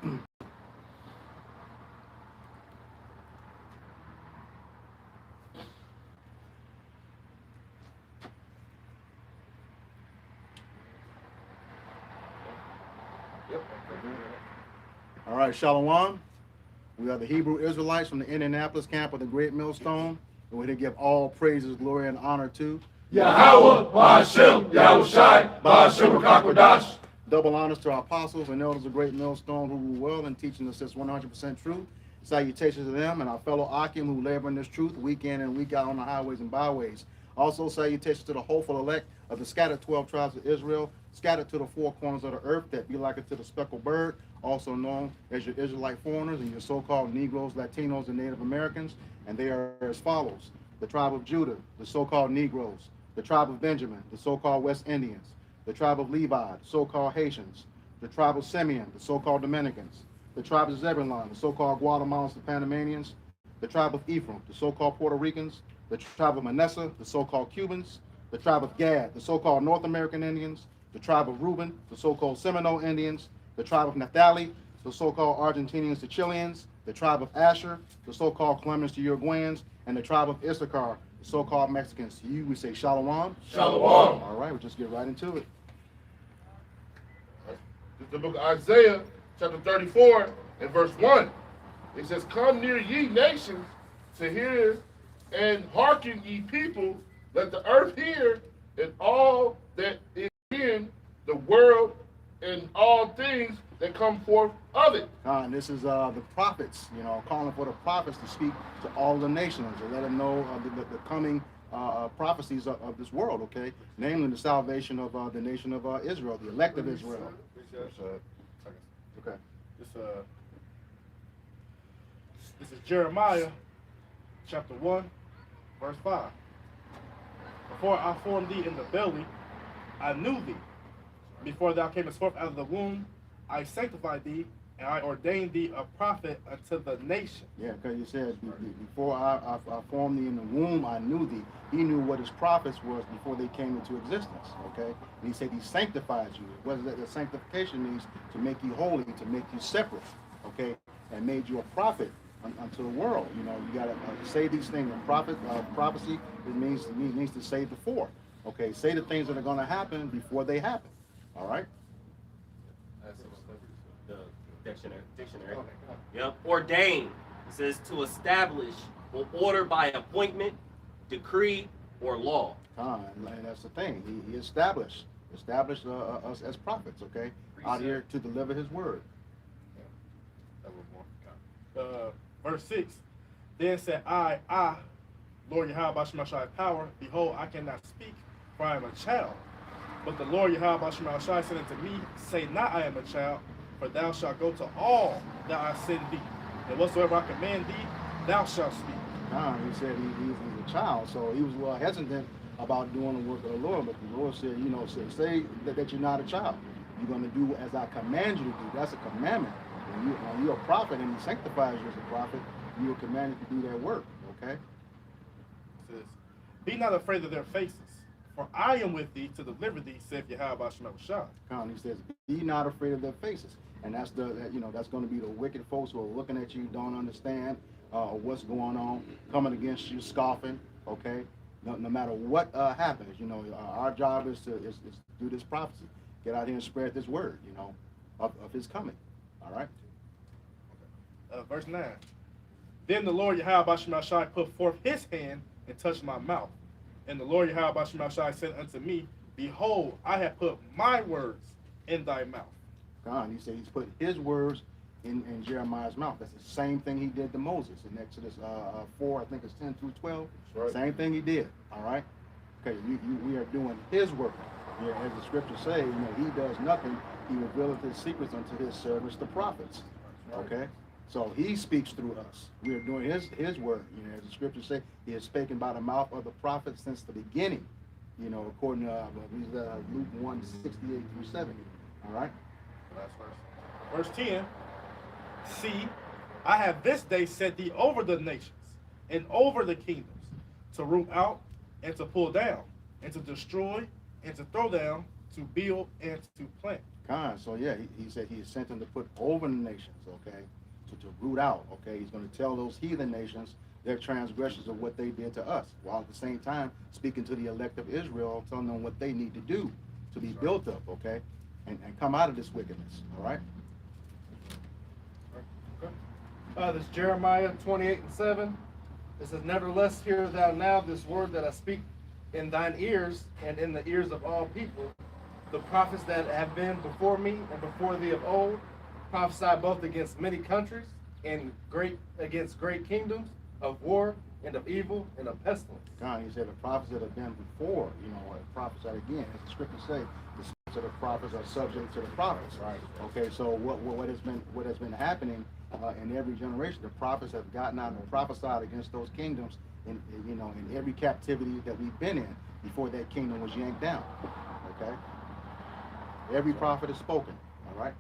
All right, Shalom. We are the Hebrew Israelites from the Indianapolis camp of the Great Millstone. And we're to give all praises, glory, and honor to Yahweh, Ba'ashem, Yahushai, Ba'ashem Rakakwadash. double honors to our apostles and elders of Great Millstone who rule well and teaching us this 100% truth. Salutations to them and our fellow Akim who labor in this truth week in and week out on the highways and byways. Also, salutations to the hopeful elect of the scattered 12 tribes of Israel, scattered to the four corners of the earth that be like it to the speckled bird, also known as your Israelite foreigners and your so-called Negroes, Latinos, and Native Americans. And they are as follows: the tribe of Judah, the so-called Negroes; the tribe of Benjamin, the so-called West Indians; the tribe of Levi, the so-called Haitians; the tribe of Simeon, the so-called Dominicans; the tribe of Zebulon, the so-called Guatemalans and Panamanians; the tribe of Ephraim, the so-called Puerto Ricans; the tribe of Manasseh, the so-called Cubans; the tribe of Gad, the so-called North American Indians; the tribe of Reuben, the so-called Seminole Indians; the tribe of Naphtali, the so-called Argentinians to Chileans; the tribe of Asher, the so-called Clemens to Uruguayans; and the tribe of Issachar, the so-called Mexicans. To you, we say Shalom. Shalom. All right, we'll just get right into it. The book of Isaiah, chapter 34, and verse 1. It says, "Come near ye nations to hear, and hearken ye people, let the earth hear, and all that is in the world, and all things that come forth of it." And this is the prophets, calling for the prophets to speak to all the nations and let them know the coming prophecies of this world, okay? Namely, the salvation of the nation of Israel, the elect of Israel. Okay. This is Jeremiah chapter 1, verse 5. Before I formed thee in the belly, I knew thee. Before thou camest forth out of the womb, I sanctified thee, and I ordained thee a prophet unto the nation. Yeah, because you said, before I formed thee in the womb, I knew thee. He knew what his prophets was before they came into existence, okay? And he said he sanctified you. What that the sanctification means? To make you holy, to make you separate, okay? And made you a prophet unto the world. You got to say these things. And prophecy, it means to say before, okay? Say the things that are going to happen before they happen, all right? Dictionary. Yep. Ordain. It says to establish or order by appointment, decree, or law. And that's the thing. He established us as prophets, okay? Out here to deliver his word. Verse 6. Then said I, Lord Yahweh Ba'ashem Yahushai power, behold, I cannot speak, for I am a child. But the Lord Yahweh Ba'ashem Yahushai said unto me, say not I am a child, for thou shalt go to all that I send thee, and whatsoever I command thee, thou shalt speak. He said he's a child, so he was a little hesitant about doing the work of the Lord, but the Lord said, say that you're not a child. You're going to do as I command you to do. That's a commandment. When you're a prophet and he sanctifies you as a prophet, you are commanded to do that work, okay? It says, be not afraid of their faces, for I am with thee to deliver thee, saith Yahweh Ba'ashem Yahushai. He says, be not afraid of their faces. And that's that's going to be the wicked folks who are looking at you, don't understand what's going on, coming against you, scoffing, okay? No matter what happens, our job is to do this prophecy. Get out here and spread this word, of his coming, all right? Verse 9. Then the Lord Yahweh Ba'ashem Yahushai put forth his hand and touched my mouth. And the Lord Yahweh Ba'ashem Yahushai said unto me, behold, I have put my words in thy mouth. He said he's put his words in Jeremiah's mouth. That's the same thing he did to Moses in Exodus 4, I think it's 10 through 12. Right. Same thing he did, all right? Okay, we are doing his work. Yeah, as the scriptures say, he does nothing. He revealeth his secrets unto his servants, the prophets, okay? So he speaks through us. We are doing his work. As the scriptures say, he has spoken by the mouth of the prophets since the beginning, according to Luke 1, 68 through 70, all right? Verse 10, see, I have this day set thee over the nations and over the kingdoms, to root out and to pull down, and to destroy and to throw down, to build and to plant. So yeah, he said he sent him to put over the nations, okay, to root out, okay. He's going to tell those heathen nations their transgressions of what they did to us, while at the same time speaking to the elect of Israel, telling them what they need to do to be built up, okay, and come out of this wickedness, all right? This is Jeremiah 28:7. It says, "Nevertheless, hear thou now this word that I speak in thine ears and in the ears of all people. The prophets that have been before me and before thee of old prophesy both against many countries and against great kingdoms, of war and of evil and of pestilence." God, he said the prophets that have been before, prophesied again. As the scriptures say, the spirits of the prophets are subject to the prophets. Right. Okay, so what has been happening in every generation, the prophets have gotten out and prophesied against those kingdoms in every captivity that we've been in before that kingdom was yanked down. Okay? Every prophet has spoken. All right?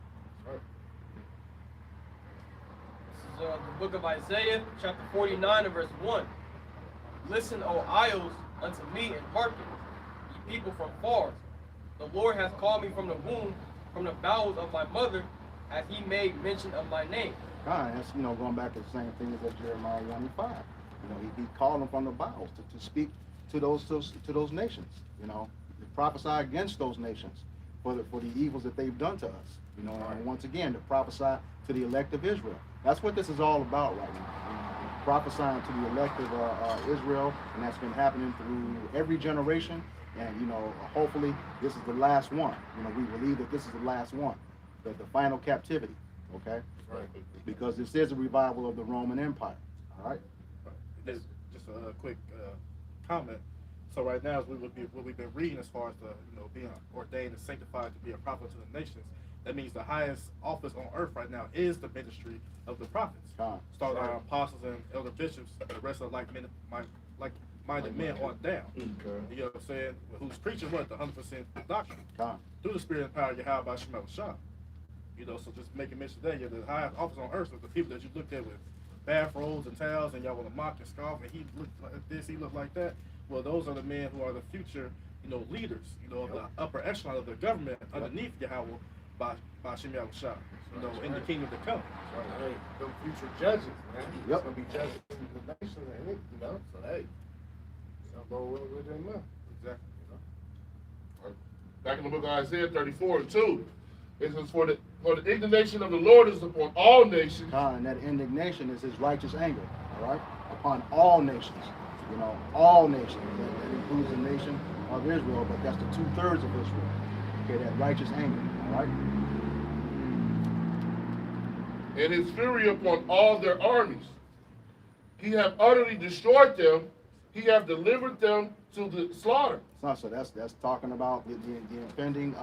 This is the book of Isaiah, chapter 49 and verse 1. "Listen, O isles, unto me, and hearken, ye people from far. The Lord hath called me from the womb, from the bowels of my mother, hath he made mention of my name." God, that's going back to the same thing as that Jeremiah 1:5. He called them from the bowels to speak to those nations. To prophesy against those nations for the evils that they've done to us. And once again, to prophesy to the elect of Israel. That's what this is all about right now. Prophesying to the elect of Israel, and that's been happening through every generation. And hopefully this is the last one. We believe that this is the last one, the final captivity. Okay. Right. Because this is a revival of the Roman Empire. All right. Just a quick comment. So right now, what we've been reading as far as being ordained and sanctified to be a prophet to the nations, that means the highest office on earth right now is the ministry of the prophets. Starting our apostles and elder bishops, and the rest of like-minded men on down. You know what I'm saying? Who's preaching what? The 100% doctrine. Through the spirit and power of Yahweh Shema Shah. So just making mention that the highest office on earth is the people that you looked at with bathrobes and towels, and y'all want to mock and scoff, and he looked like this, he looked like that. Well, those are the men who are the future, leaders, of the upper echelon of the government underneath Yahweh by Shem Shah, in the kingdom to come. Right. Them future judges, man. Yep. Gonna be judges in the nation, and so hey, something with them now. Exactly. Back in the book of Isaiah 34:2, it says, for the indignation of the Lord is upon all nations. And that indignation is his righteous anger, all right, upon all nations. All nations. That includes the nation of Israel, but that's the 2/3 of Israel. Okay, that righteous anger, all right. And his fury upon all their armies. He hath utterly destroyed them. He hath delivered them to the slaughter. So that's talking about the impending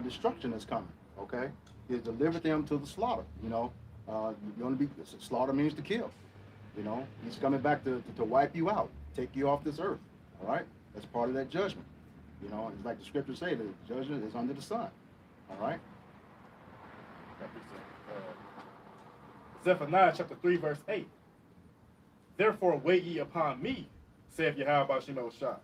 destruction that's coming. Okay, he has delivered them to the slaughter. Slaughter means to kill. He's coming back to wipe you out, take you off this earth. All right, that's part of that judgment. It's like the scriptures say, the judgment is under the sun. All right. Zephaniah chapter 3 verse 8. Therefore wait ye upon me, saith Yahweh Shema Shah,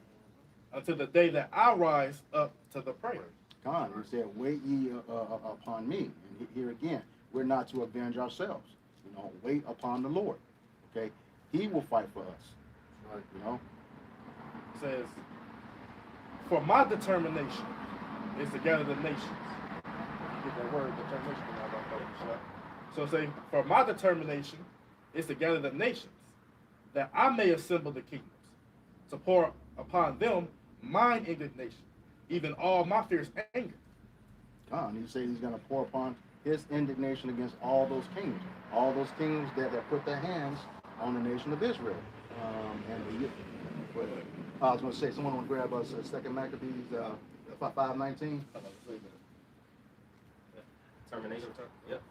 until the day that I rise up to the prayer. God, he said, wait ye upon me. And here again, we're not to avenge ourselves. Wait upon the Lord. Okay, he will fight for us. It says, for my determination is to gather the nations. You get that word, determination. So say, for my determination is to gather the nations, that I may assemble the kingdoms, to pour upon them mine indignation, even all my fierce anger. God, he said he's going to pour upon his indignation against all those kingdoms that put their hands on the nation of Israel. I was going to say, someone want to grab us 2 Maccabees 5:19. Determination. Yep.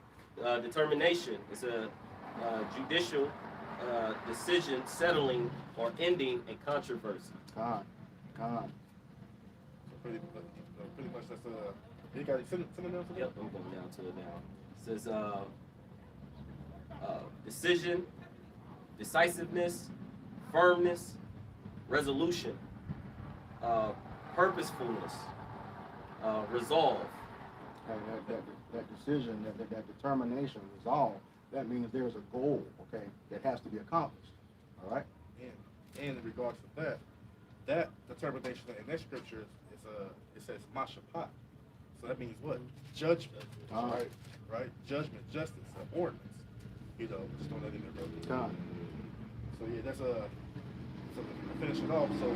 Determination is a judicial decision settling or ending a controversy. God. So pretty much that's you got a synonym for that? Yep, I'm going down to it now. It says decision, decisiveness, firmness, resolution, purposefulness, resolve, that decision, that determination, resolve, that means there's a goal, okay, that has to be accomplished. All right? And in regards to that determination in that scripture it says mashapat. So that means what? Judgment. Right? Judgment, justice, ordinance. You know, just don't let it in there, brother. So yeah, that's so to finish it off. So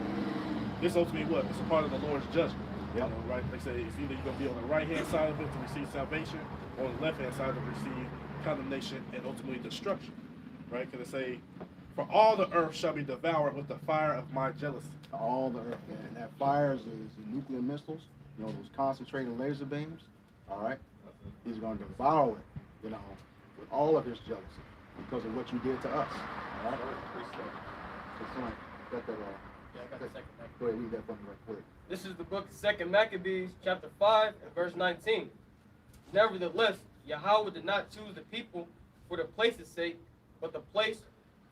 this ultimately what? It's a part of the Lord's judgment. You know, right? They say it's either you're gonna be on the right hand side of it to receive salvation, or on the left hand side to receive condemnation and ultimately destruction. Right? Because it say, for all the earth shall be devoured with the fire of my jealousy. All the earth, and that fire is nuclear missiles, you know, those concentrated laser beams. All right? He's going to devour it, you know, with all of his jealousy because of what you did to us. All right? Got that, Yeah, I got the second Maccabees. go ahead, read that for me right quick. This is the book of 2 Maccabees, chapter 5, and verse 19. Nevertheless, Yahweh did not choose the people for the place's sake, but the place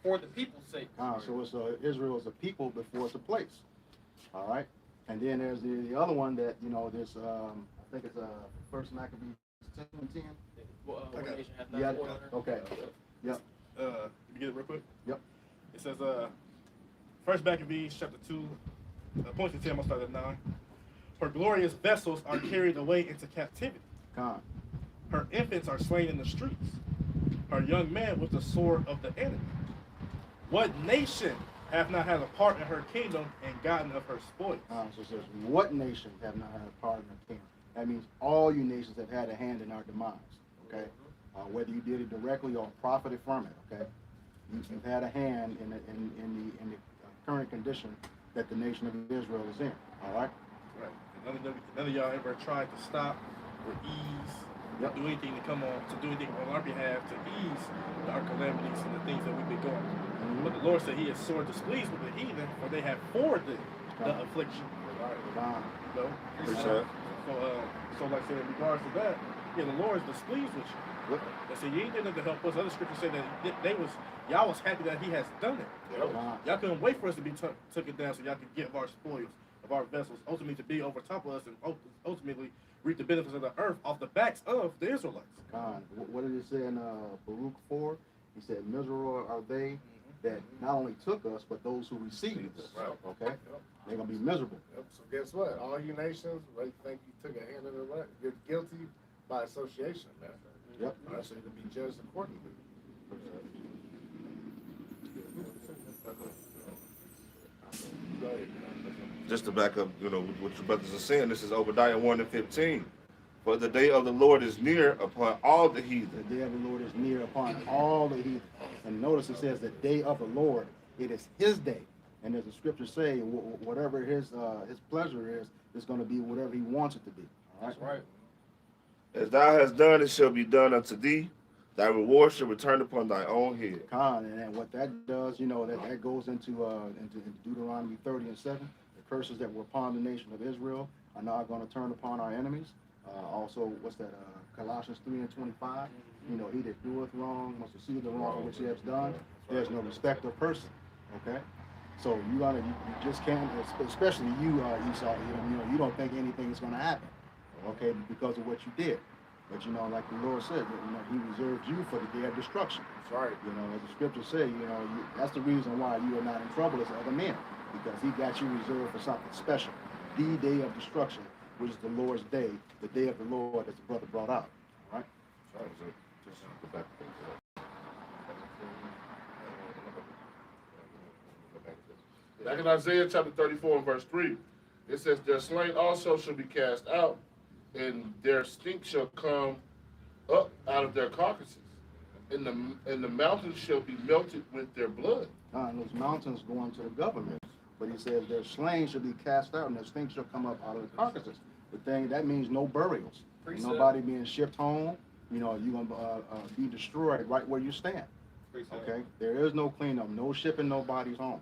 for the people's sake. So it's Israel is a people before it's a place. All right? And then there's the other one that, you know, there's, I think it's First Maccabees 10 and 10. What nation hath Yeah, not sworn under? okay. Yep. You get it real quick? Yep. It says, First Maccabees chapter 2, point to 10, I'm gonna start at 9. Her glorious vessels are carried away into captivity. Con. Her infants are slain in the streets. Her young men with the sword of the enemy. What nation hath not had a part in her kingdom and gotten of her spoils? So it says, what nation have not had a part in the kingdom? That means all you nations have had a hand in our demise. Okay, whether you did it directly or profited from it. Okay, you've had a hand in the current condition that the nation of Israel is in. All right. Right. None of y'all ever tried to stop or ease, do anything to do anything on our behalf to ease our calamities and the things that we've been going through. But the Lord said He is sore displeased with the heathen, for they have forwarded the affliction. All right. So like I said, in regards to that, yeah, the Lord is displeased with you. They said you ain't did nothing to help us. Other scriptures say that y'all was happy that He has done it. Y'all couldn't wait for us to be took it down so y'all could get our spoils of our vessels, ultimately to be over top of us and ultimately reap the benefits of the earth off the backs of the Israelites. What did it say in Baruch 4? He said, miserable are they that not only took us, but those who received us. Right. Okay? They're going to be miserable. Yep. So guess what? All you nations, they think you took a hand in the right. You're guilty by association, man. Yep. All right, so to be judged accordingly. Just to back up, you know, what your brothers are saying, this is Obadiah 1 and 15. For the day of the Lord is near upon all the heathen. The day of the Lord is near upon all the heathen. And notice it says the day of the Lord, it is His day. And as the scriptures say, whatever His pleasure is, it's going to be whatever He wants it to be. All right? That's right. As thou hast done, it shall be done unto thee. Thy reward shall return upon thy own head. And what that does, you know, that goes into Deuteronomy 30 and 7. The curses that were upon the nation of Israel are now going to turn upon our enemies. Also, what's that? Colossians 3 and 25. You know, he that doeth wrong must receive the wrong which he has done. There's no respect of person. Okay, so you just can't, especially you, Esau. You don't think anything is going to happen. Okay, because of what you did. But you know, like the Lord said, you know, He reserved you for the day of destruction. That's right. You know, as the scriptures say, you know, that's the reason why you are not in trouble as other men, because He got you reserved for something special, the day of destruction, which is the Lord's day, the day of the Lord, as the brother brought out. All right. Back in Isaiah chapter 34 and verse 3, it says, their slain also shall be cast out, and their stink shall come up out of their carcasses, and the mountains shall be melted with their blood. And those mountains belong to the government. But He says their slain shall be cast out, and their stink shall come up out of the carcasses. The thing, that means no burials. Precept. Nobody being shipped home. You know, you're going to be destroyed right where you stand. Okay? There is no cleanup, no shipping no bodies home.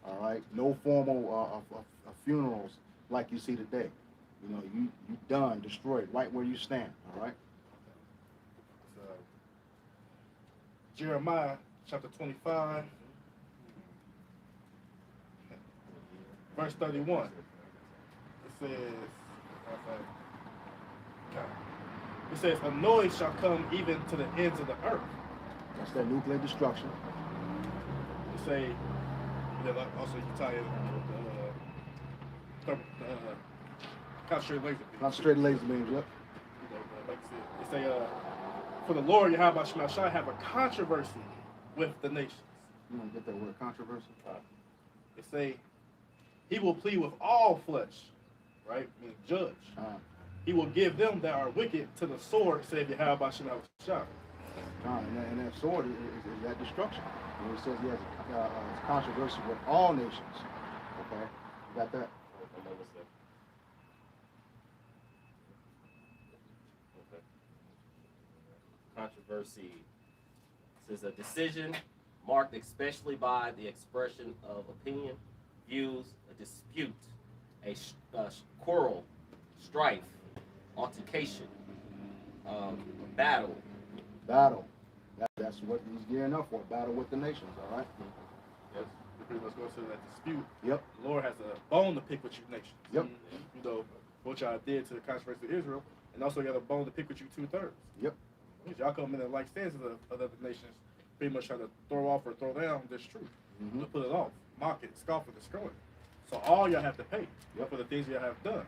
All right? No formal funerals like you see today. You know, you done, destroyed right where you stand. All right? Jeremiah chapter 25, verse 31. It says, It says, a noise shall come even to the ends of the earth. That's that nuclear destruction. It say, also you tie in concentrated laser beams. Concentrated laser beams, yep. You know, like I said, it say, for the Lord Yahweh Shemashai have a controversy with the nations. You want to get that word controversy? It say, he will plead with all flesh, right? I mean, judge. He will give them that are wicked to the sword, saith Yahweh Shemashai. And that sword is that destruction. And it says he has a controversy with all nations. Okay, you got that? Controversy. This is a decision marked especially by the expression of opinion, views, a dispute, a quarrel, strife, altercation, battle. Battle. That's what he's gearing up for. Battle with the nations. All right. Yes. Pretty much goes to that dispute. Yep. The Lord has a bone to pick with you nations. Yep. You know what y'all did to the controversy of Israel, and also got a bone to pick with you 2/3. Yep. Because y'all come in and like stands of other nations, pretty much trying to throw off or throw down this truth, to put it off, mock it, scoff it, destroy it. So all y'all have to pay for the things y'all have done.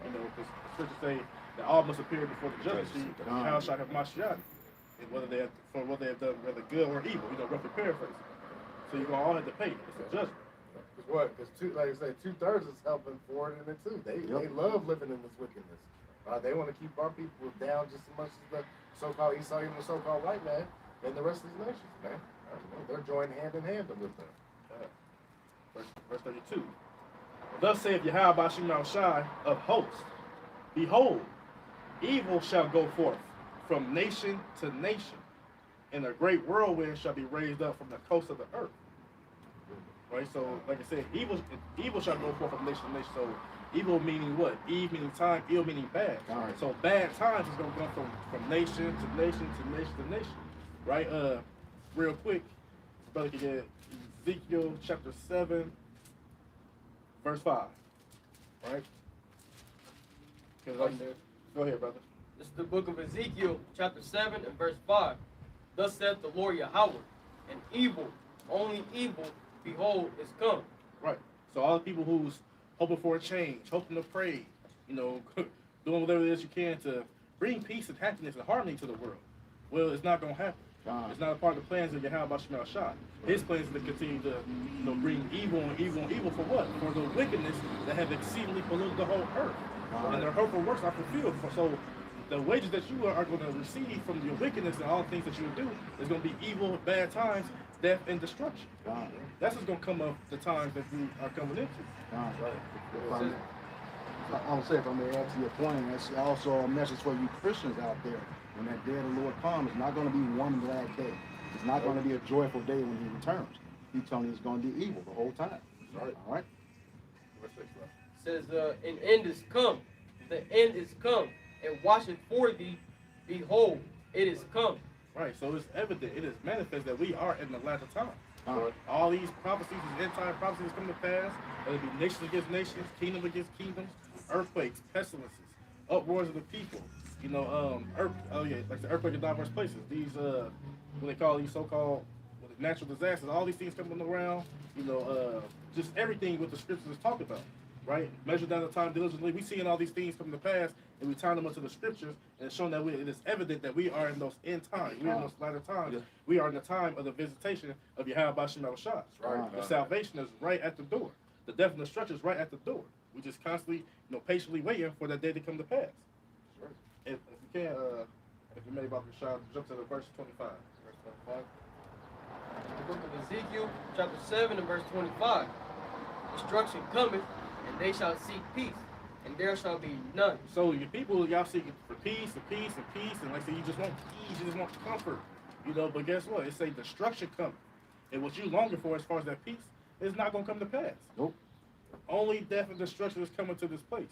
You know, because the scriptures say that all must appear before the judgment seat, the how shall have Mashiach, and whether they have done whether good or evil. You know, roughly paraphrasing. So you're gonna all have to pay. It's a judgment. Because what? Because like I say, 2/3 is helping forward in it too. They love living in this wickedness. They want to keep our people down just as much as the so-called Esau, even the so-called white man, and the rest of these nations, man. They're joined hand in hand with them. Verse 32. Thus saith Yahweh Shai of hosts, behold, evil shall go forth from nation to nation, and a great whirlwind shall be raised up from the coast of the earth. Right? So, like I said, evil shall go forth from nation to nation. So, evil meaning what? Eve meaning time, ill meaning bad. Right. So, bad times is going to go from nation to nation to nation to nation. Right? Real quick, brother can get Ezekiel chapter 7, verse 5. Right? Go ahead, brother. This is the book of Ezekiel, chapter 7 and verse 5. Thus saith the Lord Yahweh, and evil, only evil, behold, is come. Right. So all the people who's hoping for a change, hoping to pray, you know, doing whatever it is you can to bring peace and happiness and harmony to the world. Well, it's not going to happen. It's not a part of the plans of Yahweh Shemel Shah. His plans is to continue to, bring evil and evil and evil for what? For the wickedness that have exceedingly polluted the whole earth. And their hurtful works are fulfilled. So the wages that you are going to receive from your wickedness and all the things that you do is going to be evil, bad times, death, and destruction. That's what's going to come up the times that we are coming into. I would say, if I may add to your point, that's also a message for you Christians out there. When that day of the Lord comes, it's not going to be one glad day. It's not going to be a joyful day when he returns. He's telling you it's going to be evil the whole time. All right? It says, an end is come. The end is come. And watch it for thee. Behold, it is come. Right, so it's evident, it is manifest that we are in the latter time. All these prophecies, these end-time prophecies come to pass, whether it be nations against nations, kingdom against kingdoms, earthquakes, pestilences, uproars of the people, like the earthquake in diverse places. These, what they call these so-called natural disasters, all these things coming around, just everything what the scriptures is talking about, right? Measure down the time diligently. We seeing all these things come to pass, and we turn them into the scriptures, and it's showing that it is evident that we are in those end times. We are in those latter times. Yeah. We are in the time of the visitation of Yahweh Bashim al-Shah. Right. The salvation is right at the door. The death and destruction is right at the door. We just constantly, patiently waiting for that day to come to pass. Right. If you can, if you may, Dr. Shah, jump to the verse 25. Verse 25. The book of Ezekiel, chapter 7 and verse 25. Destruction cometh, and they shall seek peace, and there shall be none. So your people, y'all seeking for peace, and like I said, you just want peace, you just want comfort, but guess what? It say destruction coming. And what you longing for as far as that peace is not going to come to pass. Nope. Only death and destruction is coming to this place.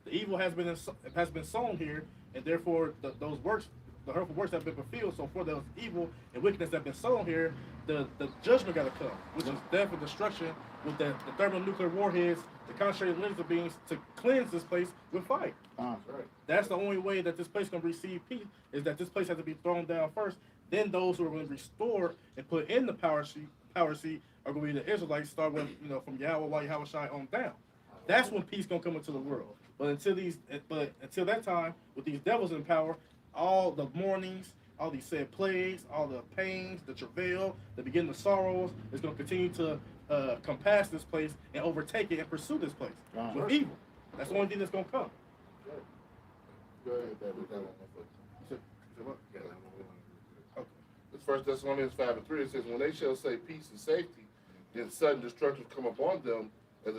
The evil has been sown here, and therefore those works the hurtful works have been fulfilled. So for those evil and wickedness that have been sown here, the judgment got to come, which is death and destruction with the thermonuclear warheads, the concentrated laser beams to cleanse this place with fire. Right. That's the only way that this place can receive peace, is that this place has to be thrown down first. Then those who are going to restore and put in the power seat are going to be the Israelites, start with, from Yahweh Shai on down. That's when peace going to come into the world. But until that time, with these devils in power, all the mournings, all these said plagues, all the pains, the travail, the beginning of sorrows is going to continue to compass this place and overtake it and pursue this place with evil. That's the only thing that's going to come. Go ahead, David. You said what? Okay. It's 1 Thessalonians 5:3. It says, when they shall say peace and safety, then sudden destruction come upon them as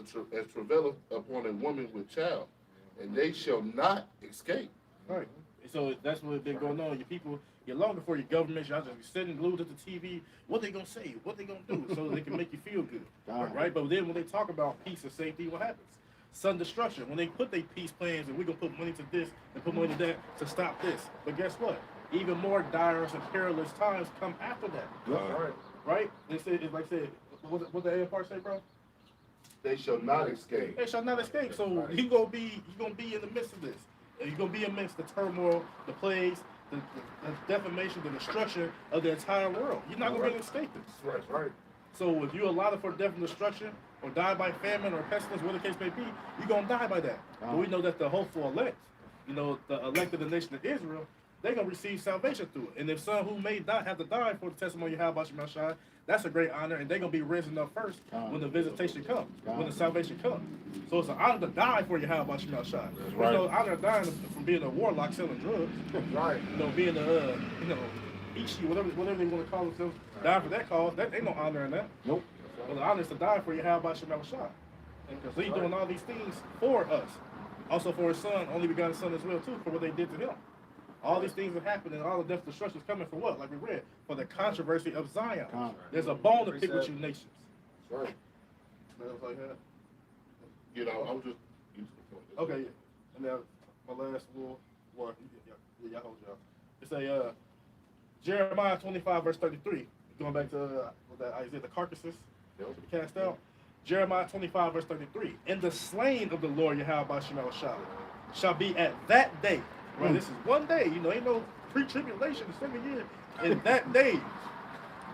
travail upon a woman with child, and they shall not escape. Right. So that's what's been going on. Your people, you're longing for your government. Y'all just be sitting glued to the TV. What they gonna say? What they gonna do? So they can make you feel good, right? But then when they talk about peace and safety, what happens? Sudden destruction. When they put their peace plans and we're gonna put money to this and put money to that to stop this. But guess what? Even more dire and perilous times come after that. Right? It's like I said. What the A part say, bro? They shall not escape. They shall not escape. So you gonna be in the midst of this. You're going to be amidst the turmoil, the plagues, the defamation, the destruction of the entire world. You're not going to be able to escape this. Right. So if you're allotted for death and destruction, or die by famine or pestilence, whatever the case may be, you're going to die by that. But we know that the hopeful elect, the elect of the nation of Israel, they're going to receive salvation through it. And if some who may not have to die for the testimony of Yahweh Shai, that's a great honor, and they're going to be risen up first when the visitation comes, when the salvation comes. So it's an honor to die for Yahweh Shai. There's no honor dying from being a warlock selling drugs. Right. Being a, Ishi, whatever they want to call themselves, dying for that cause, that ain't no honor in that. Nope. Well, the honor is to die for Yahweh Shai. Because he's doing all these things for us. Also for his son, only begotten son as well, too, for what they did to him. All these things have happened, and all the death and destruction is coming for what? Like we read, for the controversy of Zion. There's a bone to pick with you nations. Right. Like that. I was just using the point. Okay, yeah. And now my last little one. Y'all hold y'all. It's a Jeremiah 25 verse 33. Going back to that Isaiah, the carcasses to be cast out. Jeremiah 25 verse 33. And the slain of the Lord Yahweh shall be at that day. Right, this is one day, ain't no pre-tribulation, the 7 years. In that day,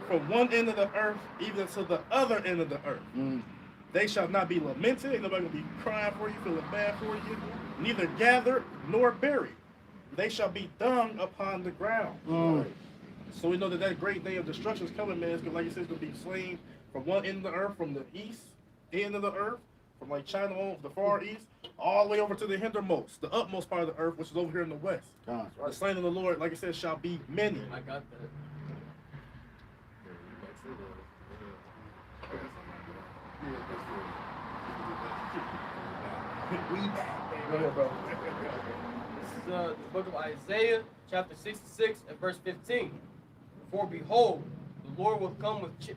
from one end of the earth even to the other end of the earth, they shall not be lamented. Ain't nobody gonna be crying for you, feeling bad for you. Neither gathered nor buried. They shall be dung upon the ground. So we know that great day of destruction is coming, man. It's gonna, like you said, it's gonna be slain from one end of the earth, from the east end of the earth, from like China on the far east, all the way over to the hindermost, the utmost part of the earth, which is over here in the west. The slain of the Lord, like I said, shall be many. I got that. Go ahead, bro. This is the book of Isaiah, chapter 66 and verse 15. For behold, the Lord will come with the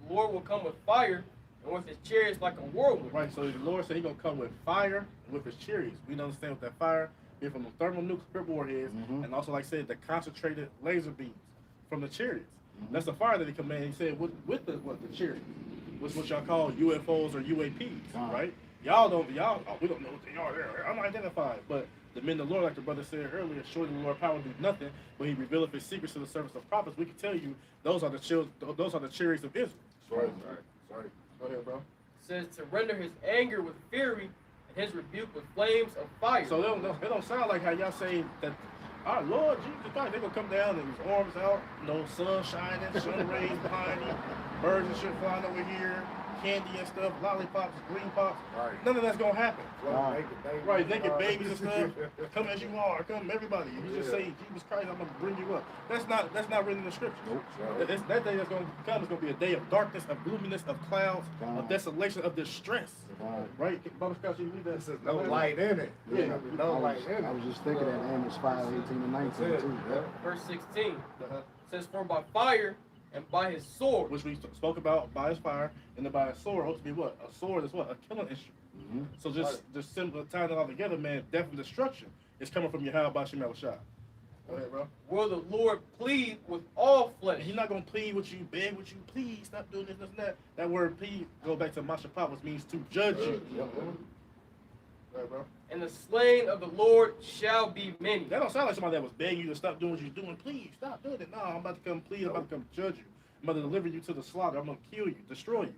Lord will come with fire, and with his chariots like a whirlwind. Right, so the Lord said he's going to come with fire and with his chariots. We understand with that fire being from the thermonuclear warheads, and also, like I said, the concentrated laser beams from the chariots. That's the fire that he commanded. He said with the chariots, which what y'all call UFOs or UAPs, right? We don't know what they are. They're unidentified. But the men of the Lord, like the brother said earlier, surely the Lord power do nothing, but he revealeth his secrets to the servants of prophets. We can tell you those are the chariots of Israel. Sorry. Go ahead, bro. It says to render his anger with fury and his rebuke with flames of fire. So it don't sound like how y'all say that our Lord Jesus Christ, they're going to come down and his arms out, sun shining, sun rays behind him, birds and shit flying over here, candy and stuff, lollipops, green pops. Right. None of that's going to happen. Right, naked Right. babies and stuff. Come as you are, come everybody. You just say, Jesus Christ, I'm going to bring you up. That's not written in the scripture. Nope. That day that's going to come is going to be a day of darkness, of gloominess, of clouds, of desolation, of distress. Right? Brother Scott, you read that? This is no light in it. Yeah. No light in I it. was just thinking that Amos 5, 18 and 19 too. Yeah. Verse 16 says, for by fire and by his sword. Which we spoke about by his fire, and then by his sword, ultimately what? A sword is what? A killing instrument. So just simple tying it all together, man, death and destruction is coming from Yahweh Shai. Go ahead, bro. Will the Lord plead with all flesh? And he's not gonna plead with you, beg with you, please stop doing this and that. That word plead go back to Mashapah, which means to judge you. Yep. Go ahead, bro. And the slain of the Lord shall be many. That don't sound like somebody that was begging you to stop doing what you're doing. Please stop doing it. No, I'm about to come plead. I'm about to come judge you. I'm about to deliver you to the slaughter. I'm gonna kill you, destroy you.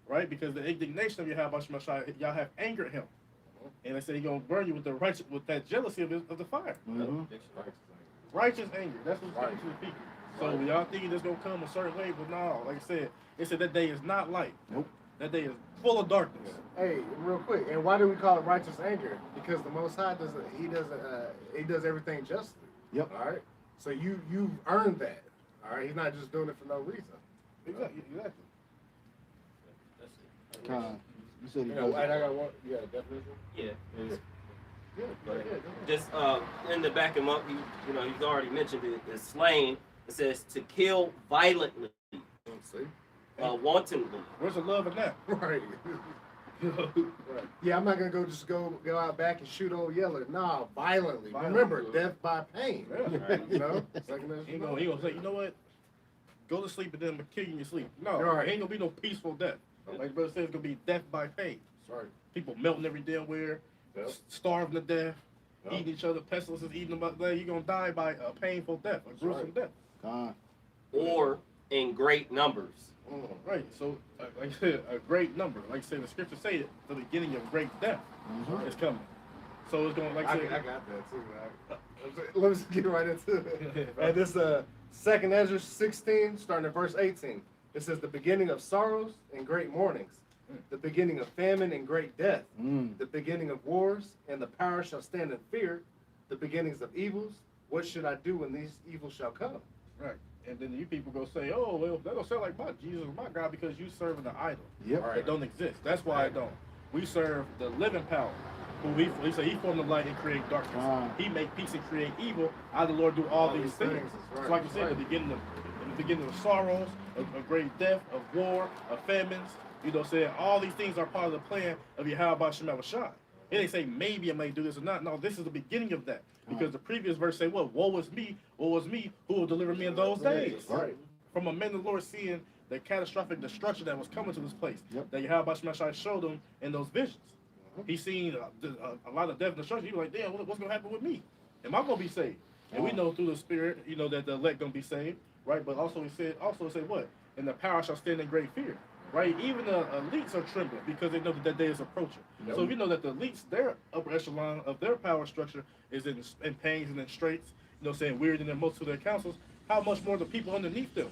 Right? Because the indignation of Yahweh Shemashai, y'all have angered him. And they say he's gonna burn you with the righteous, with that jealousy of the fire. Righteous anger. That's what's coming to the people. So y'all thinking it's gonna come a certain way, but no, like I said, it said that day is not light. Nope. That day is full of darkness. Hey, real quick, and why do we call it righteous anger? Because the Most High he does everything justly. Yep. All right. So you've earned that. All right. He's not just doing it for no reason. Exactly. You said he You know, goes- and I got one. You got a definition? Yeah. it's- Yeah. Just and to back him up, he's already mentioned it. Is slain. It says to kill violently, See? wantonly. Where's the love in that? Right. Right. Yeah, I'm not gonna go out back and shoot old Yeller. Nah, violently. Remember, death by pain. Yeah. You know? Second He gonna say, you know what? Go to sleep and then I'm gonna kill you in your sleep. No, Right. it ain't gonna be no peaceful death. Like brother said, it's gonna be death by pain. Sorry. People melting every damn where, Yep. starving to death, Yep. eating each other, pestilences eating them up there. You're gonna die by a painful death, a gruesome death. Or in great numbers. Right. So, like I said, a great number. Like I said, the scripture say it, the beginning of great death is coming. So it's going like I I said, got that too, man. Let me just get right into it. And this 2nd Ezra 16, starting at verse 18. It says, the beginning of sorrows and great mournings, the beginning of famine and great death, the beginning of wars, and the power shall stand in fear, the beginnings of evils. What should I do when these evils shall come? right. And then you people go say, oh, well, that don't sound like my Jesus or my God because you serving the idol. Yep. All right. That don't exist. That's why I don't. We serve the living power. Who he say he formed the light and create darkness. He make peace and create evil. I, the Lord, do all these things. That's right. So like you said, the beginning of sorrows, of great death, of war, of famines. You know, saying all these things are part of the plan of Yahweh Shema Shai. It ain't say maybe I may do this or not. No, this is the beginning of that. Because the previous verse say, what? Woe is me, who will deliver me in those days? Right. From a man of the Lord seeing the catastrophic destruction that was coming to this place. Yep. That Yahweh Shema Shai showed him in those visions. He seen a lot of death and destruction. He was like, damn, what's going to happen with me? Am I going to be saved? And we know through the Spirit, that the elect going to be saved, right? But also he said what? And the power shall stand in great fear, right? Even the elites are trembling because they know that day is approaching. Yep. So we know that the elites, their upper echelon of their power structure is in pains and in straits, weird in most of their councils. How much more the people underneath them?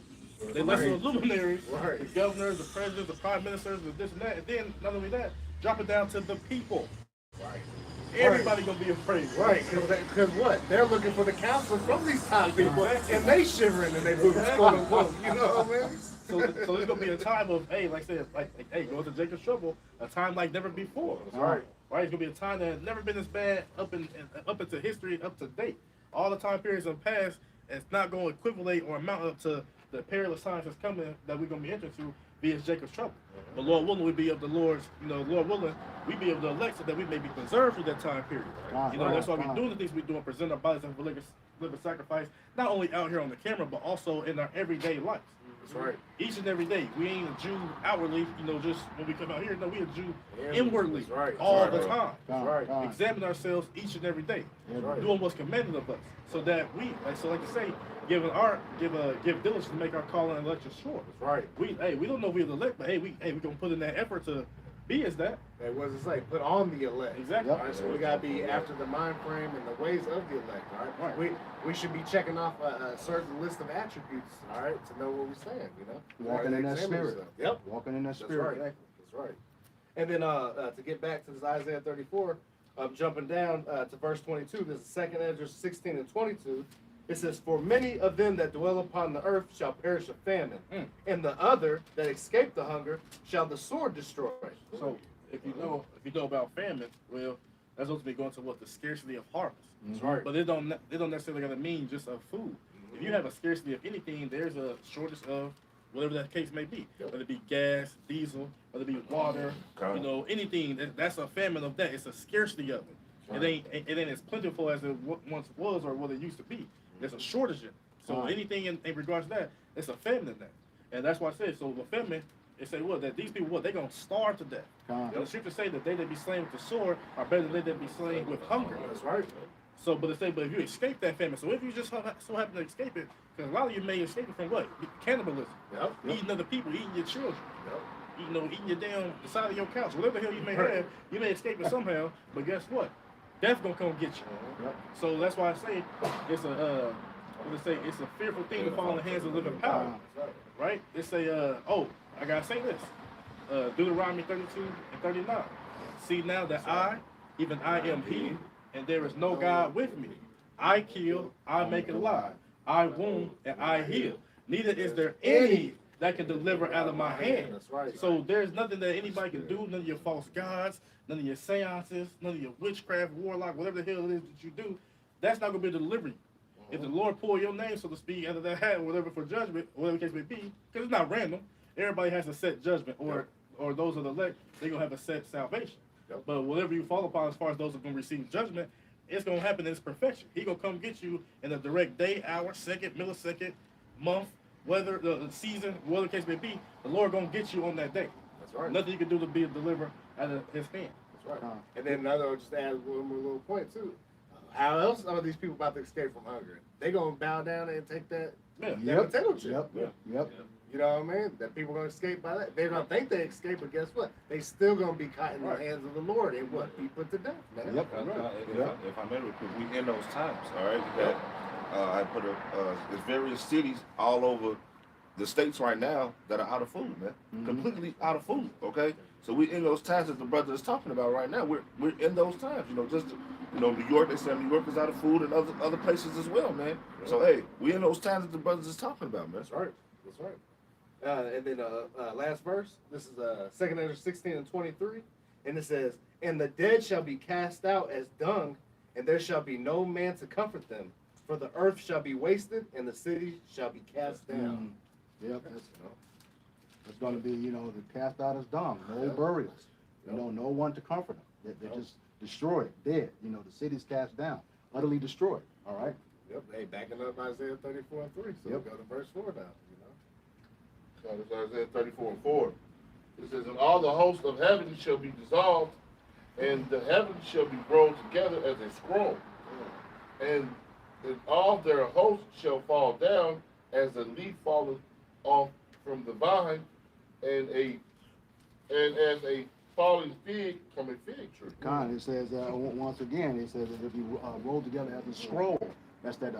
They listen to the luminaries, the governors, the presidents, the prime ministers, the this and that. And then, not only that, drop it down to the people. Right. Everybody gonna be afraid. Right, because what? They're looking for the counsel from these top people, and they shivering and they boots, quote unquote. You know what I mean? So there's gonna be a time of, hey, like I said, hey, go to Jacob's trouble, a time like never before. That's right. Right, it's gonna be a time that has never been as bad up into history, up to date. All the time periods have passed, and it's not gonna equivalent or amount up to the perilous times that's coming that we're gonna be entering to, be as Jacob's trouble. But Lord willing, we be of the Lord's, Lord willing, we be of the elect so that we may be preserved through that time period. That's why we're doing the things we're doing, present our bodies as a living sacrifice, not only out here on the camera, but also in our everyday life. That's right. Each and every day. We ain't a Jew outwardly, just when we come out here. No, we a Jew inwardly, That's right. all That's the right. time. That's right. Examine ourselves each and every day, That's right. doing what's commanded of us, so that we, like you say, give diligence to make our calling and election sure. That's right. We don't know if we're the elect, but we gonna put in that effort to be as that. Hey, what does it say? Put on the elect. Exactly. All right, so we gotta be after the mind frame and the ways of the elect. All right. We should be checking off a certain list of attributes. All right, to know what we're saying. Walking in that Examine spirit. yourself. Yep. Walking in that That's spirit. right. That's right. And then to get back to this Isaiah 34, jumping down to verse 22, this is 2nd Ezra 16 and 22. It says, for many of them that dwell upon the earth shall perish of famine, and the other that escape the hunger shall the sword destroy. So if you know about famine, well, that's ultimately going to what the scarcity of harvest. That's right. But it don't necessarily gotta mean just of food. If you have a scarcity of anything, there's a shortage of whatever that case may be. Yep. Whether it be gas, diesel, whether it be water, anything. That's a famine of that. It's a scarcity of it. It ain't as plentiful as it once was or what it used to be. there's a shortage in it. So anything in regards to that, it's a famine in that. And that's why I said, so the famine, it say what? That these people, what? They're going to starve to death. And the scriptures say that they that be slain with the sword are better than they that be slain with hunger. That's right. So, but it say, but if you escape that famine, so if you just so happen to escape it, because a lot of you may escape it from what? Cannibalism. Eating other people, eating your children. Eating your damn, the side of your couch. Whatever the hell you may have, you may escape it somehow, but guess what? Death gonna come get you. So that's why I say it's a, it's a fearful thing to fall in the hands of living power. Right? It say, I gotta say this. Deuteronomy 32 and 39. See now that I, even I am he, and there is no God with me. I kill, I make alive. I wound, and I heal. Neither is there any that can deliver out of my hand. That's right. So there's nothing that anybody can do, none of your false gods, none of your seances, none of your witchcraft, warlock, whatever the hell it is that you do, that's not going to be able to deliver you. If the Lord pull your name, so to speak, out of that hat, or whatever, for judgment, or whatever the case may be, because it's not random. Everybody has a set judgment, or those of the elect, they're going to have a set salvation. But whatever you fall upon, as far as those who are going to receive judgment, it's going to happen in its perfection. He's going to come get you in a direct day, hour, second, millisecond, month, whether the season, whatever the case may be, the Lord going to get you on that day. That's right. Nothing you can do to be delivered out of his hand. That's right. And then another, just to add one more little point too. How else are these people about to escape from hunger? They gonna bow down and take that potato chip. Yep. You know what I mean? That people gonna escape by that. They're gonna think they escape, but guess what? They still gonna be caught in the hands of the Lord and what? Be put to death, man. Yep. If I may repeat, we in those times, all right? That I put there's various cities all over the states right now that are out of food, man. Completely out of food. Okay, so we in those times that the brother is talking about right now. We're in those times, just New York. They say New York is out of food, and other places as well, man. So hey, we in those times that the brothers is talking about, man. That's right. That's right. And then last verse. This is 2 Ezra 16 and 23, and it says, "And the dead shall be cast out as dung, and there shall be no man to comfort them. For the earth shall be wasted, and the city shall be cast down." Yep. It's going to be, the cast out as dung, no burials, no one to comfort them. They're just destroyed, dead. The city's cast down, utterly destroyed. All right. Yep. Hey, backing up Isaiah 34 and 3. So we go to verse 4 now. So it's Isaiah 34 and 4. It says, "And all the hosts of heaven shall be dissolved, and the heavens shall be rolled together as a scroll, and all their hosts shall fall down as a leaf falleth off from the vine, and as a falling fig from a fig tree." It says once again, it says it'll be rolled together as a scroll. That's that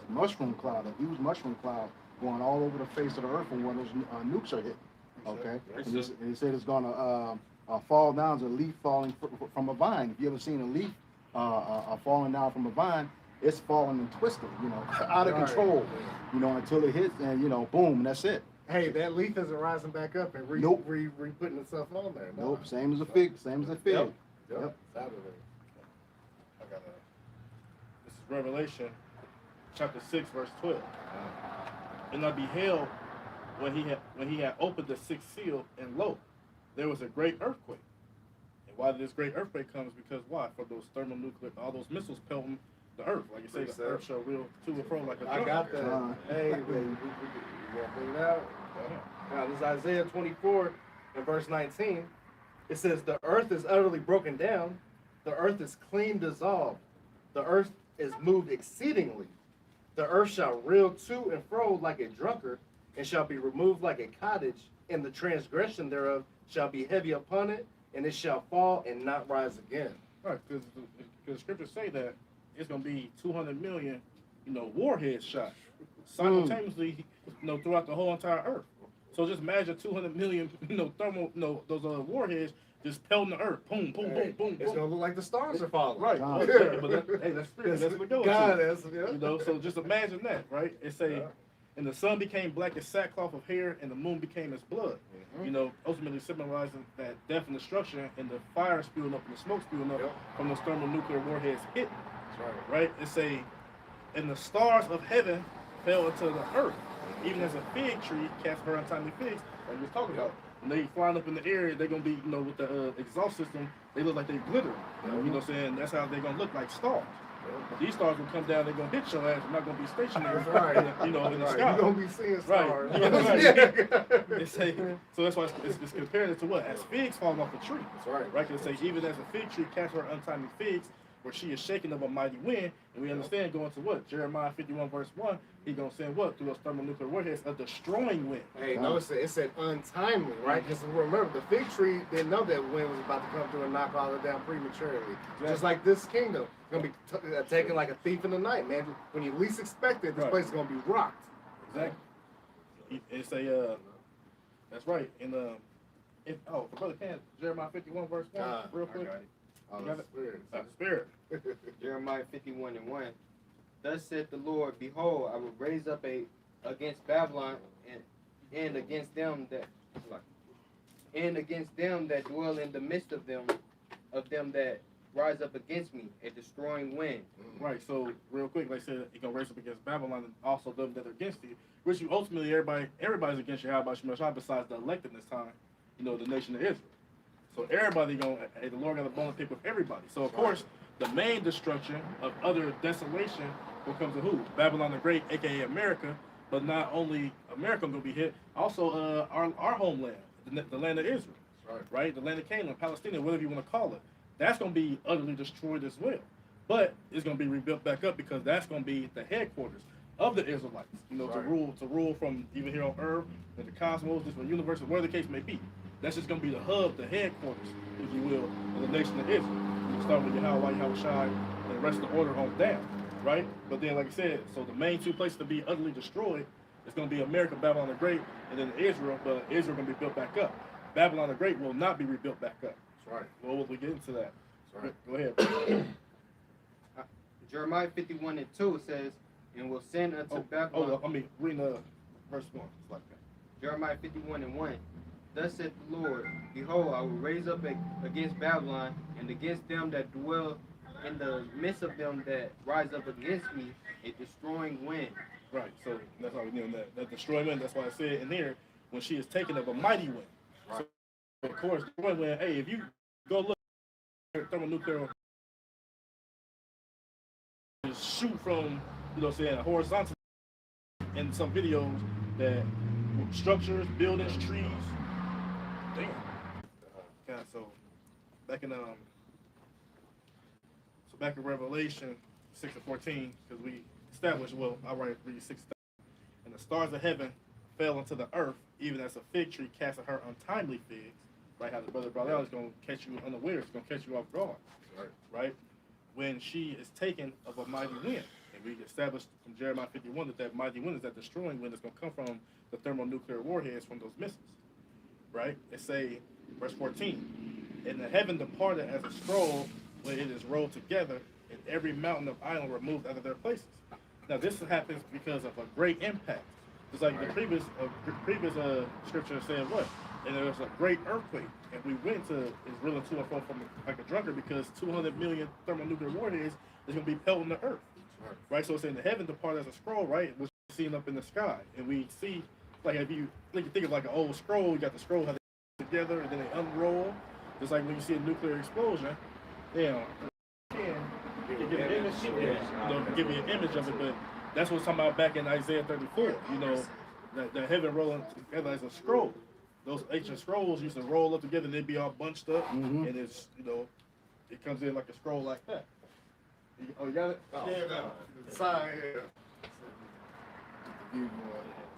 mushroom cloud, a huge mushroom cloud going all over the face of the earth when one of those nukes are hit. Okay, and he said it's going to fall down as a leaf falling from a vine. If you ever seen a leaf falling down from a vine, it's falling and twisting, out of control, until it hits and boom, and that's it. Hey, that leaf isn't rising back up and re-putting itself on there. No. Nope, same as a fig, Yep. Yep. It's out of there. This is Revelation chapter 6, verse 12. And I beheld when he had opened the sixth seal, and lo, there was a great earthquake. And why this great earthquake comes? Because why? For those thermonuclear, all those missiles pelting the earth. Like you say, the earth shall reel to and fro like a drum. I got that. Hey, we gonna bring it out. Now this is Isaiah 24 and verse 19. It says, "The earth is utterly broken down. The earth is clean dissolved. The earth is moved exceedingly. The earth shall reel to and fro like a drunkard, and shall be removed like a cottage, and the transgression thereof shall be heavy upon it, and it shall fall and not rise again." Right, because the scriptures say that it's going to be 200 million, warheads shot simultaneously, throughout the whole entire earth. So just imagine 200 million, those warheads just pelting the earth, boom, boom, boom, boom, It's boom. gonna look like the stars are falling. Right. God. But that's spirit. That's what it goes God, to. So just imagine that, right? It say, and the sun became black as sackcloth of hair, and the moon became as blood. Ultimately symbolizing that death and destruction, and the fire spewing up and the smoke spewing up from those thermonuclear warheads hit. That's Right? It say, and the stars of heaven fell into the earth, even as a fig tree cast her untimely figs, like we was talking about. When they flying up in the air, they're gonna be, with the exhaust system, they look like they glitter. You know what I'm saying? That's how they're gonna look, like stars. These stars will come down, they're gonna hit your ass, they're not gonna be stationary, That's right. you know, in the Right. sky. You're gonna be seeing stars. Right. Yeah. It say, so that's why it's compared it to what? As figs falling off the tree. That's right. Right? Because it say, even as a fig tree catch her untimely figs, where she is shaken of a mighty wind, and we understand going to what? Jeremiah 51 verse 1, he gonna send what? Through those thermonuclear warheads, a destroying wind. Hey, no, it said untimely, right? Because remember, the fig tree didn't know that wind was about to come through and knock all of it down prematurely. Exactly. Just like this kingdom, it's going to be taken like a thief in the night, man. When you least expect it, this Right. place is going to be rocked. Exactly. It's a, that's right. And for Brother Ken, Jeremiah 51 verse 1, real quick. Oh, You got the it? spirit. Spirit. Jeremiah 51:1. Thus saith the Lord, behold, I will raise up against Babylon and against them that dwell in the midst of them that rise up against me, a destroying wind. Right, so real quick, like I said, you're going to raise up against Babylon and also them that are against you, which you ultimately, everybody's against you, how about Shemashah, besides the elected this time, you know, the nation of Israel. So everybody the Lord got a bone to pick with everybody. So of course, the main destruction of other desolation will come to who? Babylon the Great, aka America. But not only America gonna be hit, also our homeland, the land of Israel, right? The land of Canaan, Palestine, whatever you want to call it. That's gonna be utterly destroyed as well. But it's gonna be rebuilt back up because that's gonna be the headquarters of the Israelites. You know, to rule from even here on Earth, and the cosmos, different universes, whatever the case may be. That's just going to be the hub, the headquarters, if you will, of the nation of Israel. You start with Yahweh Shai, and the rest of the order on down, right? But then, like I said, so the main two places to be utterly destroyed is going to be America, Babylon the Great, and then Israel, but Israel going to be built back up. Babylon the Great will not be rebuilt back up. That's right. Well, we'll get into that. That's right. Go ahead. Jeremiah 51:2 says, and will send unto Babylon. Reading verse 1. It's like that. Jeremiah 51:1. Thus saith the Lord, behold, I will raise up against Babylon and against them that dwell in the midst of them that rise up against me, a destroying wind. Right, so that's how we know that destroying wind. That's why I said in there, when she is taken of a mighty wind. Right. So, of course, destroying wind, hey, if you go look at thermonuclear, shoot from, you know what I'm saying, horizontal in some videos that structures, buildings, trees. Damn. God, so back in Revelation 6:14, because we established, well, I write read 6. And the stars of heaven fell into the earth, even as a fig tree casting her untimely figs. Right, how the brother brought out is going to catch you unaware, it's going to catch you off guard. Right? When she is taken of a mighty wind. And we established from Jeremiah 51 that mighty wind is that destroying wind that's going to come from the thermonuclear warheads from those missiles. Right? It say, verse 14, and the heaven departed as a scroll when it is rolled together, and every mountain of island removed out of their places. Now this happens because of a great impact. It's like the previous scripture said what? And there was a great earthquake, and we went to is reeling to and fro from like a drunkard because 200 million thermonuclear warheads is going to be pelting the earth. Right? So it's in the heaven departed as a scroll, right? Which is seen up in the sky, and we see. Like if you think of like an old scroll, you got the scroll how they together and then they unroll. Just like when you see a nuclear explosion, give you an image of it. But that's what's talking about back in Isaiah 34. You know, the heaven rolling together as a scroll. Those ancient scrolls used to roll up together and they'd be all bunched up, and it's it comes in like a scroll like that. You got it? Oh, yeah, Sorry.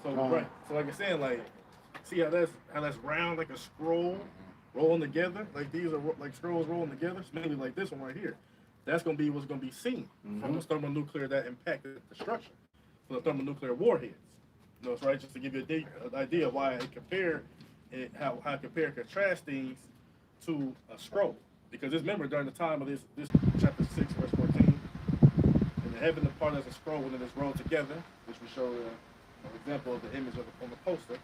So right, so like I said, like see how that's round like a scroll rolling together, like these are like scrolls rolling together. It's mainly like this one right here. That's gonna be what's gonna be seen from the thermonuclear that impacted destruction for the thermonuclear warheads. You know, it's right just to give you an idea of why how I compare and contrast things to a scroll. Because just remember during the time of this chapter 6 verse 14, and the heaven departed as a scroll when it is rolled together, which we show an example of the image on the poster,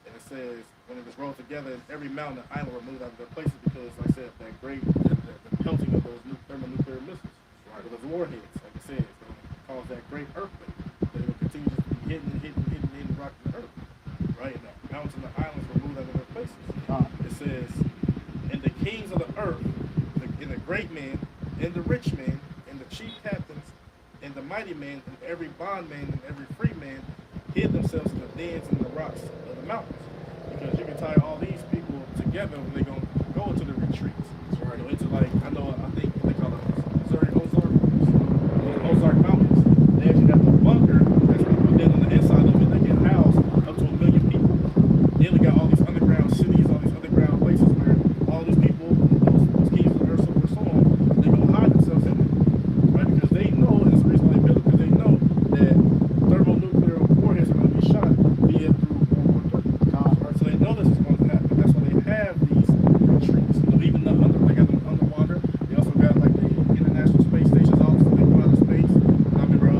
and it says when it is rolled together, and every mountain and island removed out of their places, because like I said, that great the pelting of those thermonuclear missiles, or those warheads, like I said, it's going to cause that great earthquake that it will continue to be hitting, rocking the earth, right? And the mountains and the islands removed out of their places. It says, and the kings of the earth, and the great men, and the rich men, and the chief captains and the mighty men and every bondman and every free man hid themselves in the dens and the rocks of the mountains. Because you can tie all these people together when they're going to go into the retreats. You know, into like, I think they call it Ozark Mountains. They actually have a bunker that's people then on the inside of it, they can house up to 1 million people. Then they got all these underground cities, all these underground places where all these people, those kings of the earth, so on, they go hide themselves in it. Right? Because they know, and it's the reason why they build it, because they know that thermonuclear warheads are going to be shot via through World War III. So they know this is going to happen. That's why they have these retreats. You know, even they got them underwater. They also got like the International Space Stations also, they go out of space. I remember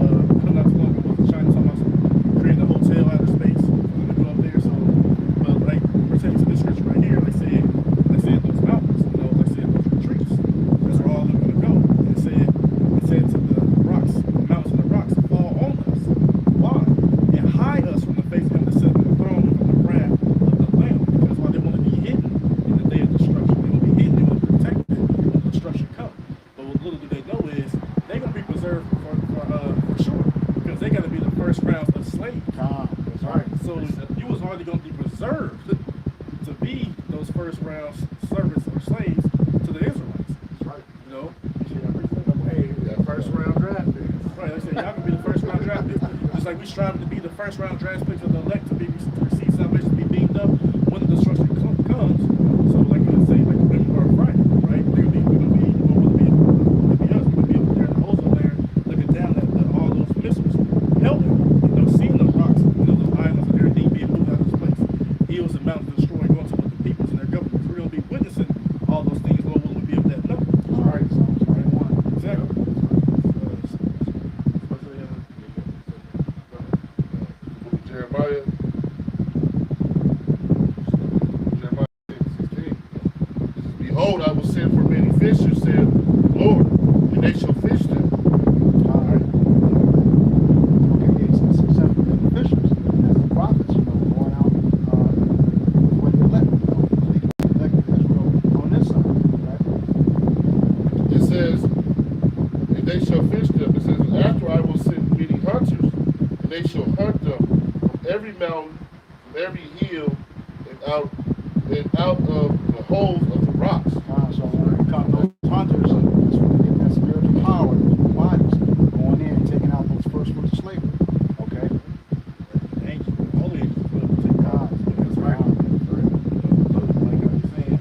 not too long ago was China talking about creating a hotel out of space for them to go up there. So, but like pertaining to this scripture right here, like said those mountains, you know, like said those retreats. That's where all they're gonna go. And it said to the rocks, the mountains and the rocks, fall on us. Why? And hide us from the face of him that sits on the throne and from the wrath of the Lamb. Because while they want to be hidden in the day of destruction, they will be hidden, they will be protected when destruction comes. But what little do they know is they're gonna be preserved for sure. Because they're gonna be the first rounds of slaves. That's right. So you was already gonna be preserved to be those first round servants or slaves to the Israelites. That's right. You know? Hey, that first round draft pick. Right, they say y'all can be the first round draft picks. Just like we striving to be the first round draft picks of the elect to receive salvation, to be beamed up when the destruction comes. So like I say, like the women are Friday, right? We're gonna be us. We're gonna be up there in the ozone layer looking down at all those missiles, helping, you know, seeing the rocks, you know, those islands and everything being moved out of this place. Hills and mountains destroyed, going to with the peoples and their governments. We're gonna be witnessing all those things. Lord, will we be of that number? All right, Psalms 91. Exactly. Jeremiah 6:16. Behold, I will send for many fishers, said the Lord, and they shall fish them. All right. Okay, it's except for the fishers. That's the prophets, you know, going out for the elect, you know, leading the elect of Israel on this side, right? It says, and they shall fish them. It says, after I will send many hunters, and they shall hunt them from every mountain, from every hill, and out of the holes of the rocks. So when it comes those hunters, that's when they get that spiritual power, those bodies, going in and taking out those first fruits of slavery. Okay? Thank you. Only take God. That's right. Like I was saying,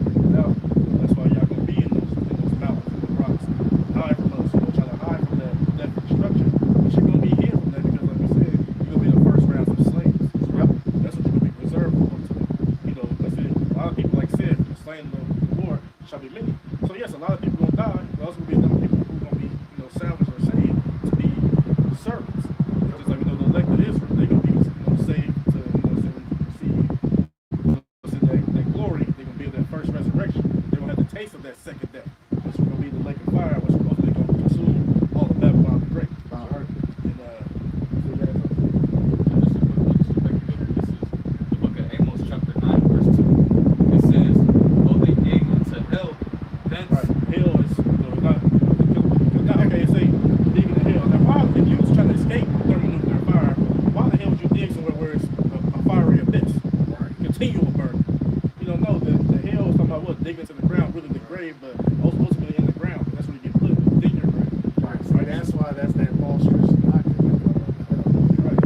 that's why y'all gonna be in those mountains and the rocks. Hide from us, you know, try to hide from that destruction. But you're gonna be here from that because, like we said, you're gonna be the first rounds of slaves. Yep. That's what you're gonna be preserved for. You know, like I said, a lot of people, like I said, the slain of the Lord shall be many. So yes, a lot of people gonna die, but also gonna be a number of people who gonna be, you know, salvaged or saved to be servants. Just like, you know, the elect of Israel, they gonna be, you know, saved to, you know, receive, you know, that glory. They gonna be in that first resurrection. They gonna have the taste of that second death, which is gonna be the lake of fire, which is supposedly gonna consume all of Babylon the Great. And so yeah, The book of Amos, chapter 9, verse 2. It says, "Oh, they dig into hell, thence." right, hell is, you know, not, okay, it say dig in the hell. Now, why, if you was trying to escape thermonuclear fire, why the hell would you dig somewhere where it's a fiery abyss? Continual burn. You don't know, the hell is talking about what? Digging into the ground, really the grave, but ultimately in the ground. That's where you get put, dig your grave. Right. So that's why that's that false Christian doctrine. Right.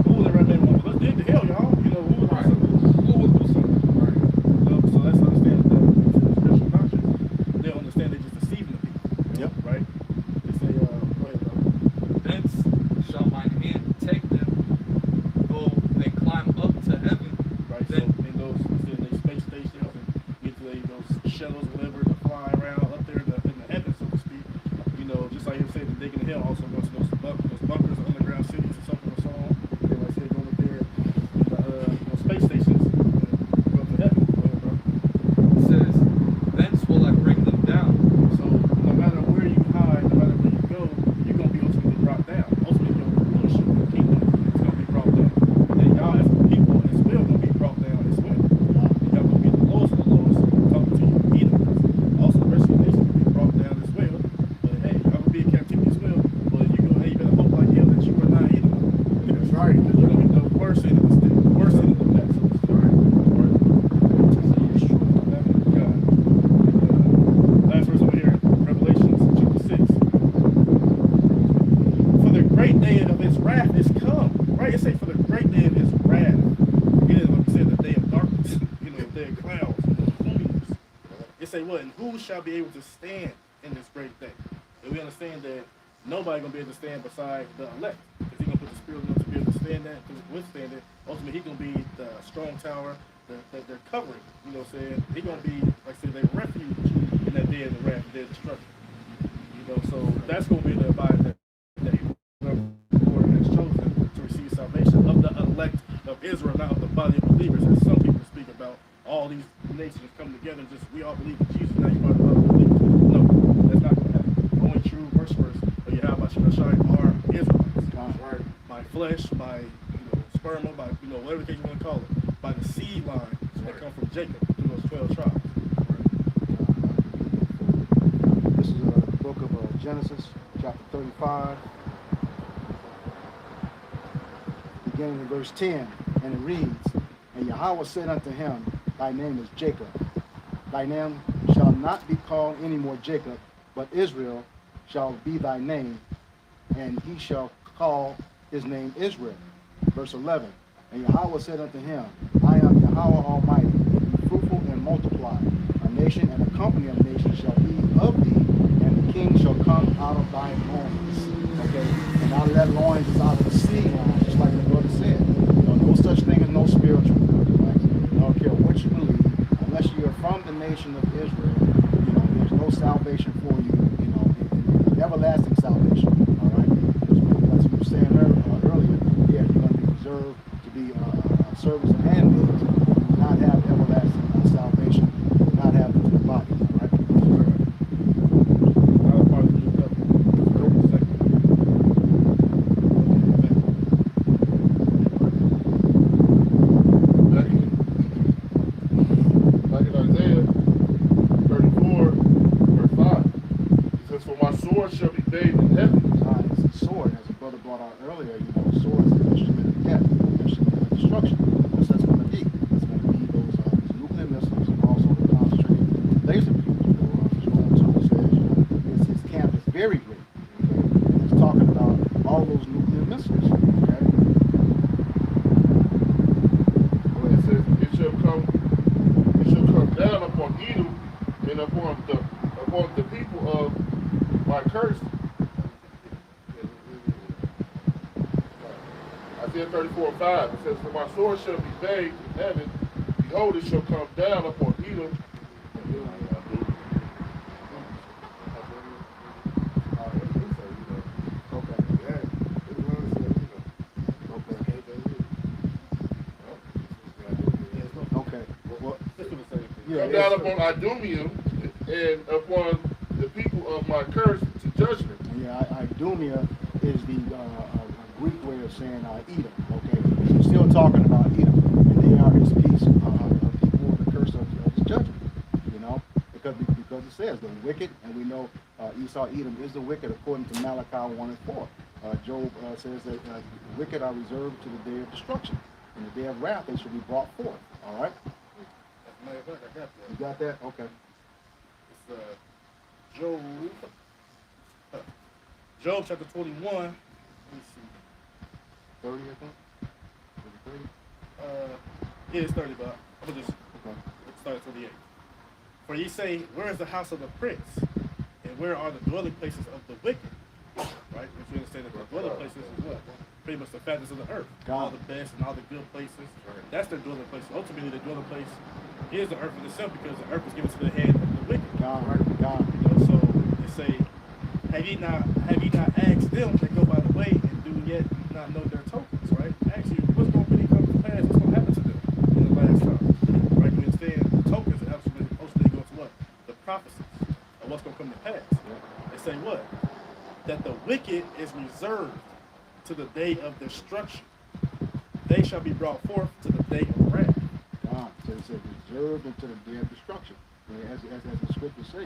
Who would right there? Let's dig the hell, y'all. You know, who would do something? Right. So let's understand that the Christian doctrine, they understand they're just deceiving the people. Yep. Right? They say, go ahead, brother. Thence shall mine hand take them, though they climb up to heaven. Right? So Then- in those space stations and Right, because you're going to hit the worst end of the stick, the worst end of the deck. Last verse over here, Revelation chapter 6. For the great day of his wrath is come. Right? It says for the great day of his wrath. Again, like we said, the day of darkness, the day of clouds, gloominess. It say what? And who shall be able to stand in this great day? And we understand that nobody gonna be able to stand beside the elect. Because he's gonna put the spirit in them to be able to stand that, to withstand it. Ultimately, he's gonna be the strong tower, their covering. You know what I'm saying? He's gonna be, like I said, their refuge in that day of the wrath, their destruction. You know, so that's gonna be the abiding day. The Lord has chosen to receive salvation of the elect of Israel, not of the body of believers, as some people speak about. All these nations come together and just we all believe in Jesus. Now you're part of the body of believers. No, that's not gonna happen. Only true worshipers of Yahweh Shemashai are Israelites. Right? By flesh, by sperma, by whatever case you want to call it, by the seed line that come from Jacob through those 12 tribes. This is the book of Genesis, chapter 35, beginning in verse 10, and it reads, And Yahweh said unto him, Thy name is Jacob. Thy name shall not be called any more Jacob, but Israel shall be thy name, and he shall call his name Israel. Verse 11, And Yahweh said unto him, I am Yahweh Almighty, be fruitful and multiply. A nation and a company of nations shall be of thee, and the king shall come out of thy loins. Okay, and out of that loins is out of the seed line, just like the brother said. No such thing as no spiritual. Right? I don't care what you believe, unless you are from the nation of Israel. There's no salvation for you. Everlasting salvation. All right, as we were saying earlier, yeah, you're going to be reserved to be servants and handmaids. You will not have everlasting salvation. You will not have it in the body. All right. Like in Isaiah 34, verse 5. It says, For my sword shall be bathed in heaven. It's a sword, as a brother brought out earlier. Swords is an instrument of death, an instrument of destruction. What's that's going to be? It's going to be those nuclear missiles and also the concentrated laser beams. Joel 2 says, his camp is very great. Okay? And it's talking about all those nuclear missiles. Okay? It says, It shall come down upon Edom and upon the people of my curse. Isaiah 34:5. It says, For my sword shall be bathed in heaven. Behold, it shall come down upon Edom. Come down upon Idumeum and upon the people of my curse to judgment. Yeah, Idumea is the Greek way of saying Edom. Okay, he's still talking about Edom, and they are his piece, people of the curse of his judgment. Because it says the wicked, and we know Esau, Edom is the wicked according to Malachi 1:4. Job says that the wicked are reserved to the day of destruction, and the day of wrath they shall be brought forth. All right. You got that? Okay. It's Job chapter 21. Let me see. 30, I think. 30? Yeah, it's 30, but I'm gonna just start at 28. For ye say, Where is the house of the prince? And where are the dwelling places of the wicked? Right? If you understand that the dwelling places is what? Pretty much the fatness of the earth. All the best and all the good places. That's their dwelling place. Ultimately, the dwelling place is the earth in itself, because the earth was given to the head of the wicked. So they say, have ye not asked them that go by the way and do yet not know their tokens, right? Ask you, what's going to come to pass? What's going to happen to them in the last time? Right? You understand the tokens are absolutely supposed to go to what? The prophecies of what's going to come to pass. They say what? That the wicked is reserved to the day of destruction. They shall be brought forth to the day of wrath. So it says reserved until the day of destruction. As the scriptures say,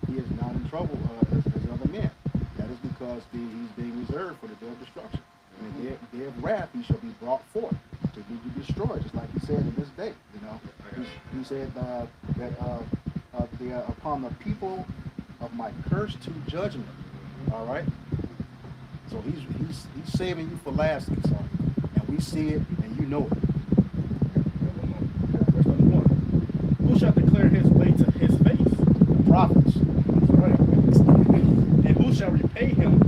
he is not in trouble as other men. That is because he's being reserved for the day of destruction. And their wrath he shall be brought forth to be destroyed, just like he said in this day. You know, he said that they are upon the people of my curse to judgment. All right. So he's saving you for last, son, and we see it, and you know it. Verse 21. Who shall declare his way to his face? The prophets. That's right. And who shall repay him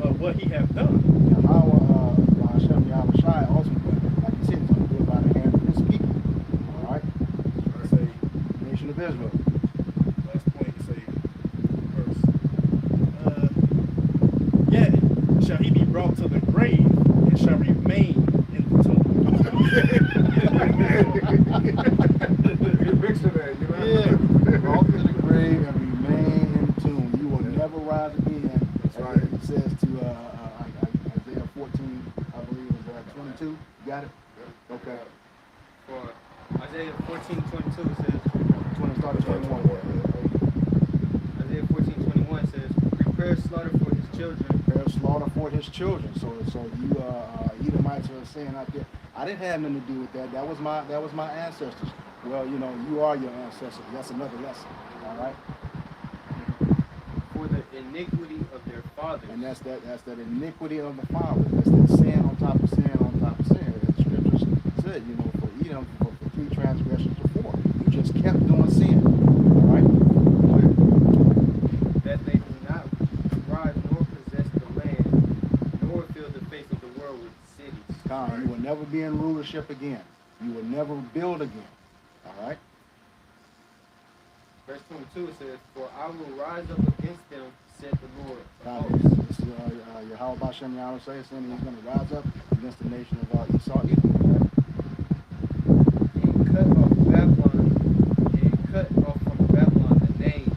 of what he hath done? Yahweh, Hashem Yahushai, ultimately, like he said, he's going to do it by the hand of his people. All right. Let's say, Nation of Israel. last point, you say, verse. Yet shall he be brought to the grave and shall remain in the tomb. Good picture there, you know? Yeah. Brought to the grave and remain in the tomb. You will never rise again. That's right. It says to Isaiah 14, I believe is 22. You got it? Okay. For Isaiah 14:22 says, 20 start at 21. Isaiah 14:21 says, prepare slaughter for his children. Prepare slaughter for his children. So you Edomites are saying out there, I didn't have nothing to do with that. That was my ancestors. Well, you know, you are your ancestors. That's another lesson. All right. For the iniquity of their fathers. And that's that iniquity of the fathers. That's that sin on top of sin on top of sin. As the scriptures said, you know, for Edom, for 3 transgressions or 4. You just kept doing sin. All right. That they do not rise nor possess the land, nor fill the face of the world with cities. God, you will never be in rulership again. You will never build again. All right. Verse 22 it says, for I will rise up against them, said the Lord. God, this is Yahweh Bashem Yahweh saying he's going to rise up against the nation of Esau, Edom. And cut off from Babylon the name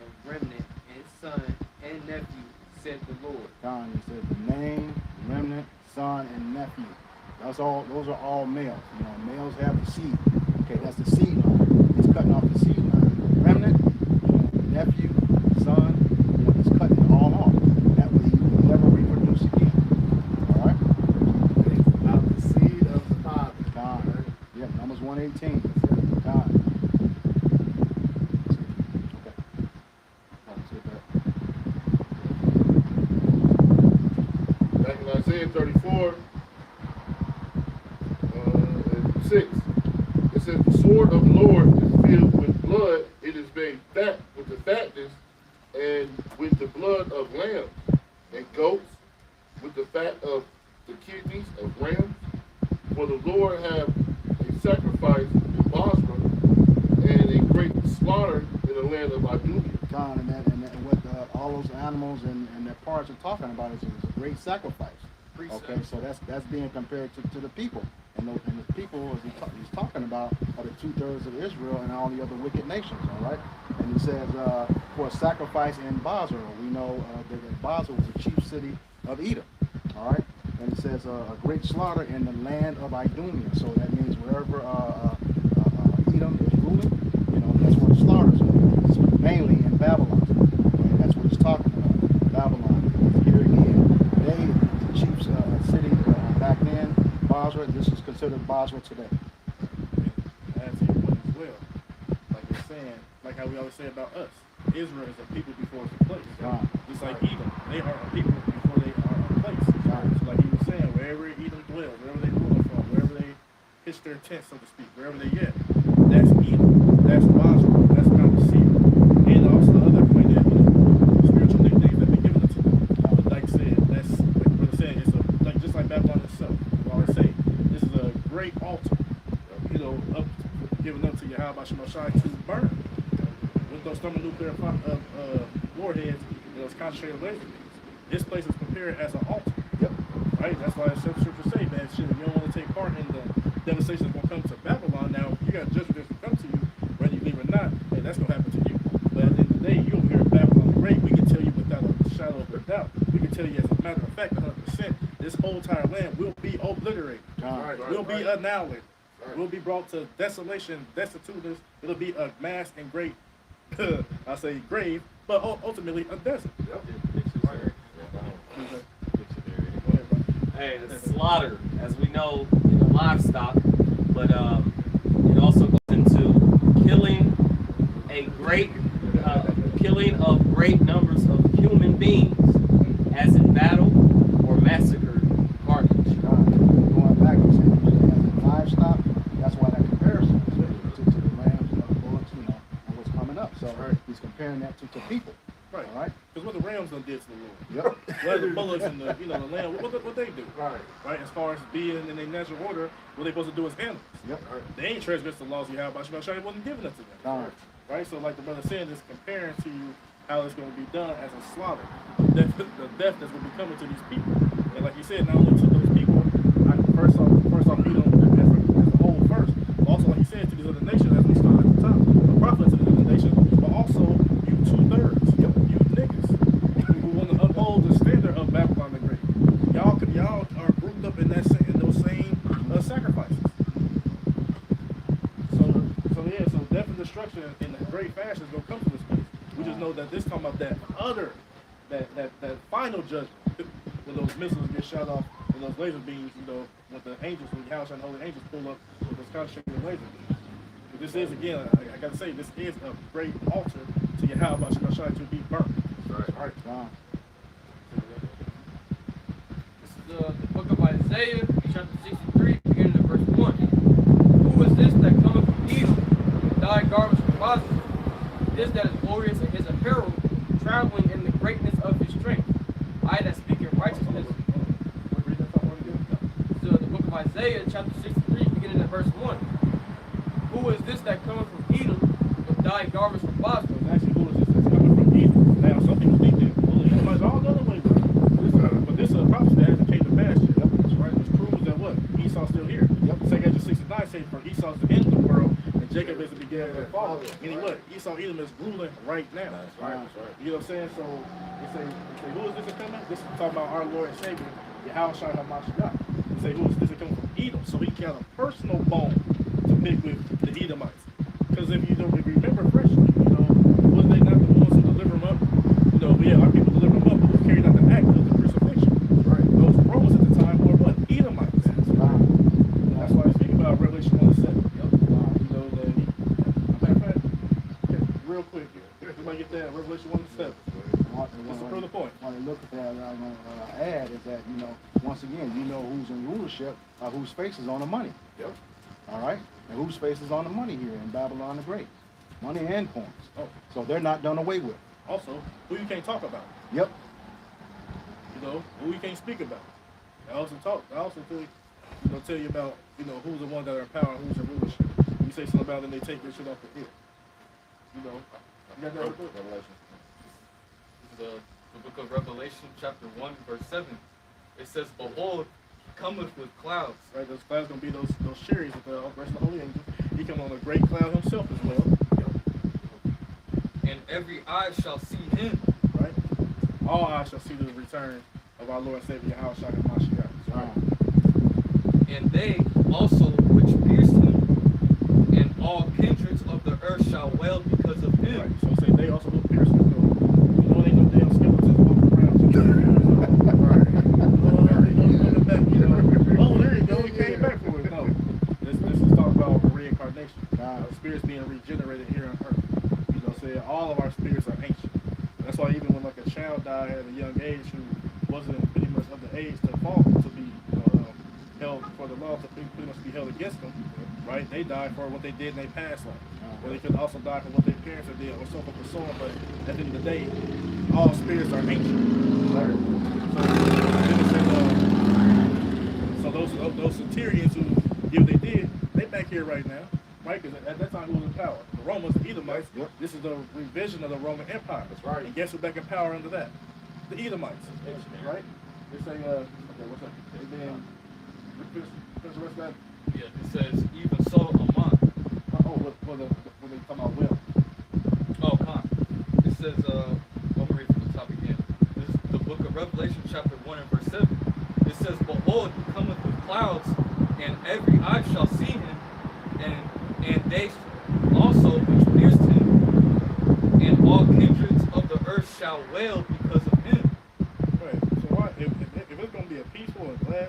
and remnant and son and nephew, said the Lord. God, he said the name, remnant, son, and nephew. Those are all males. You know, males have the seed. Okay, that's the seed line. He's cutting off the seed line. Remnant, nephew, son, he's cutting it all off. That way you will never reproduce again. All right? Out the seed of the father. God. Yep, Numbers 118. God. Okay. Back in Isaiah 34, and 6, it says, the sword of the Lord is filled with blood. It is made fat with the fatness and with the blood of lambs and goats, with the fat of the kidneys of rams. For the Lord have a sacrifice in Basra and a great slaughter in the land of Idumea. God, and what all those animals and their parts are talking about is a great sacrifice. Okay, so that's being compared to the people. And the people, as he's talking about, are the 2/3 of Israel and all the other wicked nations, all right? And he says, for a sacrifice in Basra, we know that Basra was the chief city of Edom, all right? And it says a great slaughter in the land of Idumea. So that means wherever Edom is ruling, you know, that's where the slaughters are. It's mainly in Babylon. And that's what he's talking about, Babylon. Here again, the chief city back then, Basra, this is considered Basra today. Add to your point as well. Like you're saying, like how we always say about us, Israel is a people before it's a place. Right. Just like Edom, they are a people before they are a place. Right. So like he was saying, wherever Edom dwells, wherever they rule from, wherever they pitch their tent, so to speak, wherever they get, that's Edom, that's Basra, that's Mount Seir. And also the other point that, you know, spiritual nicknames that been given to them. But like I said, that's like brother said, it's like just like Babylon itself. I always say, this is a great altar, you know, given up to Yahweh Bashem Shai to burn. With those thermonuclear warheads and those concentrated laser beams. This place is prepared as an altar. Yep. Right? That's why the scripture say, man, shit, if you don't want to take part in the devastation that's going to come to Babylon, now, you got judgment that's going to come to you, whether you leave or not, hey, that's going to happen to you. But at the end of the day, you over here in Babylon the Great, we can tell you without a shadow of a doubt, we can tell you as a matter of fact, 100%, this whole entire land will be obliterated. Right. Will be annihilated. Will be brought to desolation, destituteness. It'll be a mass and great, I say grave, but ultimately a desert. Dictionary. Go ahead, bro. Hey, it's slaughter, as we know, livestock, but it also goes into killing killing of great numbers of human beings, as in battle or massacre carnage. Going back, you said livestock. That's why that comparison is to the lambs and the bullocks, and what's coming up. So he's comparing that to people. Right. All right. Because what the Rams done did to the Lord. Yep. What the bullocks and the lamb, what they do. Right. Right. As far as being in their natural order, what they supposed to do is animals. Yep. They ain't transgressed the laws you have about Shema. It wasn't given it to them. All right. Right. So like the brother said, it's comparing to you how it's going to be done as a slaughter, the death that's going to be coming to these people. And like you said, not only to those people, first off, meet them as a whole first. But also, like you said, to these other nations, as we started at the top, the prophet to these other nations, but also you 2/3, you niggas who want to uphold the standard of Babylon the Great. Y'all are grouped up in those same sacrifices. So death and destruction in the great fashion is going to come to this place. We just know that this talking about that final judgment when those missiles get shot off and those laser beams, with the angels, when the house and holy angels pull up with those concentrated laser beams. But this is, again, I gotta say, this is a great altar to Yahweh Shemashai to be burnt. Right. Wow. This is the book of Isaiah, chapter 63, beginning at verse 1. Who is this that cometh from Edom, with thy garments from Basra? This that is glorious in his apparel, traveling in the greatness of his strength. I that speak in righteousness. So the book of Isaiah, chapter 63, beginning at verse 1. Who is this that cometh from Edom, with thy garments from Basra? So actually, who is this that's coming from Edom? Now, some people think that, well, Edomites all the other way. But this prophecy that hasn't came to pass yet. Right? Which proves that what? Esau's still here. Yep. 2 69 says, for Esau's the end of the world, and Jacob is the beginning of the fall. Meaning what? Esau, Edom is ruling right now. That's right. That's right. You know what I'm saying? So they say, who is this that coming? This is talking about our Lord and Savior, Yahweh Shai HaMashiach. They say, who is this that coming from Edom? So he got a personal bone to pick with the Edomites. Because if you remember freshly, was they not the ones who deliver them up? Our people deliver them up, but who carried out the act of the crucifixion? Right. Those Romans at the time were what? Edomites. That's why I speak about Revelation 1:7. That real quick here. Everybody get that? Revelation 1:7. Just to prove the point. When I look at that, I'm going to add is that, once again, who's in rulership, whose face is on the money. Yep. All right? And whose face is on the money here in Babylon the Great? Money and coins. Oh. So they're not done away with. Also, who you can't talk about. Yep. Who you can't speak about. I also tell you about, who's the ones that are in power and who's in rulership. You say something about them, they take your shit off the hill. You got that book? Revelation. The book of Revelation, chapter 1, verse 7. It says, behold, he cometh with clouds. Right, those clouds going to be those chariots with the rest of the holy angels. He come on a great cloud himself as well. And every eye shall see him. Right? All eyes shall see the return of our Lord and Savior, Yahweh Shai HaMashiach. Right? And they also which pierced him, and all kindreds of the earth shall wail because of him. Right. So say they also will pierce him. Ain't no damn skeletons walking around. Right. Oh, there you go. He came back for it. No. This is talking about reincarnation. Spirits being regenerated here on earth. Saying all of our spirits are ancient. That's why even when like a child died at a young age who wasn't pretty much of the age to fall to be held for the law to pretty much be held against them, right? They died for what they did in their past life. Or they could also die for what their parents did or so forth and so on. But at the end of the day, all spirits are ancient. So those Satirians who did what they did, they back here right now. Right, because at that time, who was in power? The Romans, the Edomites. Yep. This is the revision of the Roman Empire. That's right. And guess who's back in power under that? The Edomites. Right? They say, okay, what's up? And then, finish the rest of that. Yeah, it says, even so, Amon. When they come out well. Oh, Con. It says, let me read from the top again. This is the book of Revelation, chapter 1 and verse 7. It says, behold, he cometh with clouds, and every eye shall see him, and they also which pierced him, and all kindreds of the earth shall wail because of him. Right. So why, if it's going to be a peaceful and glad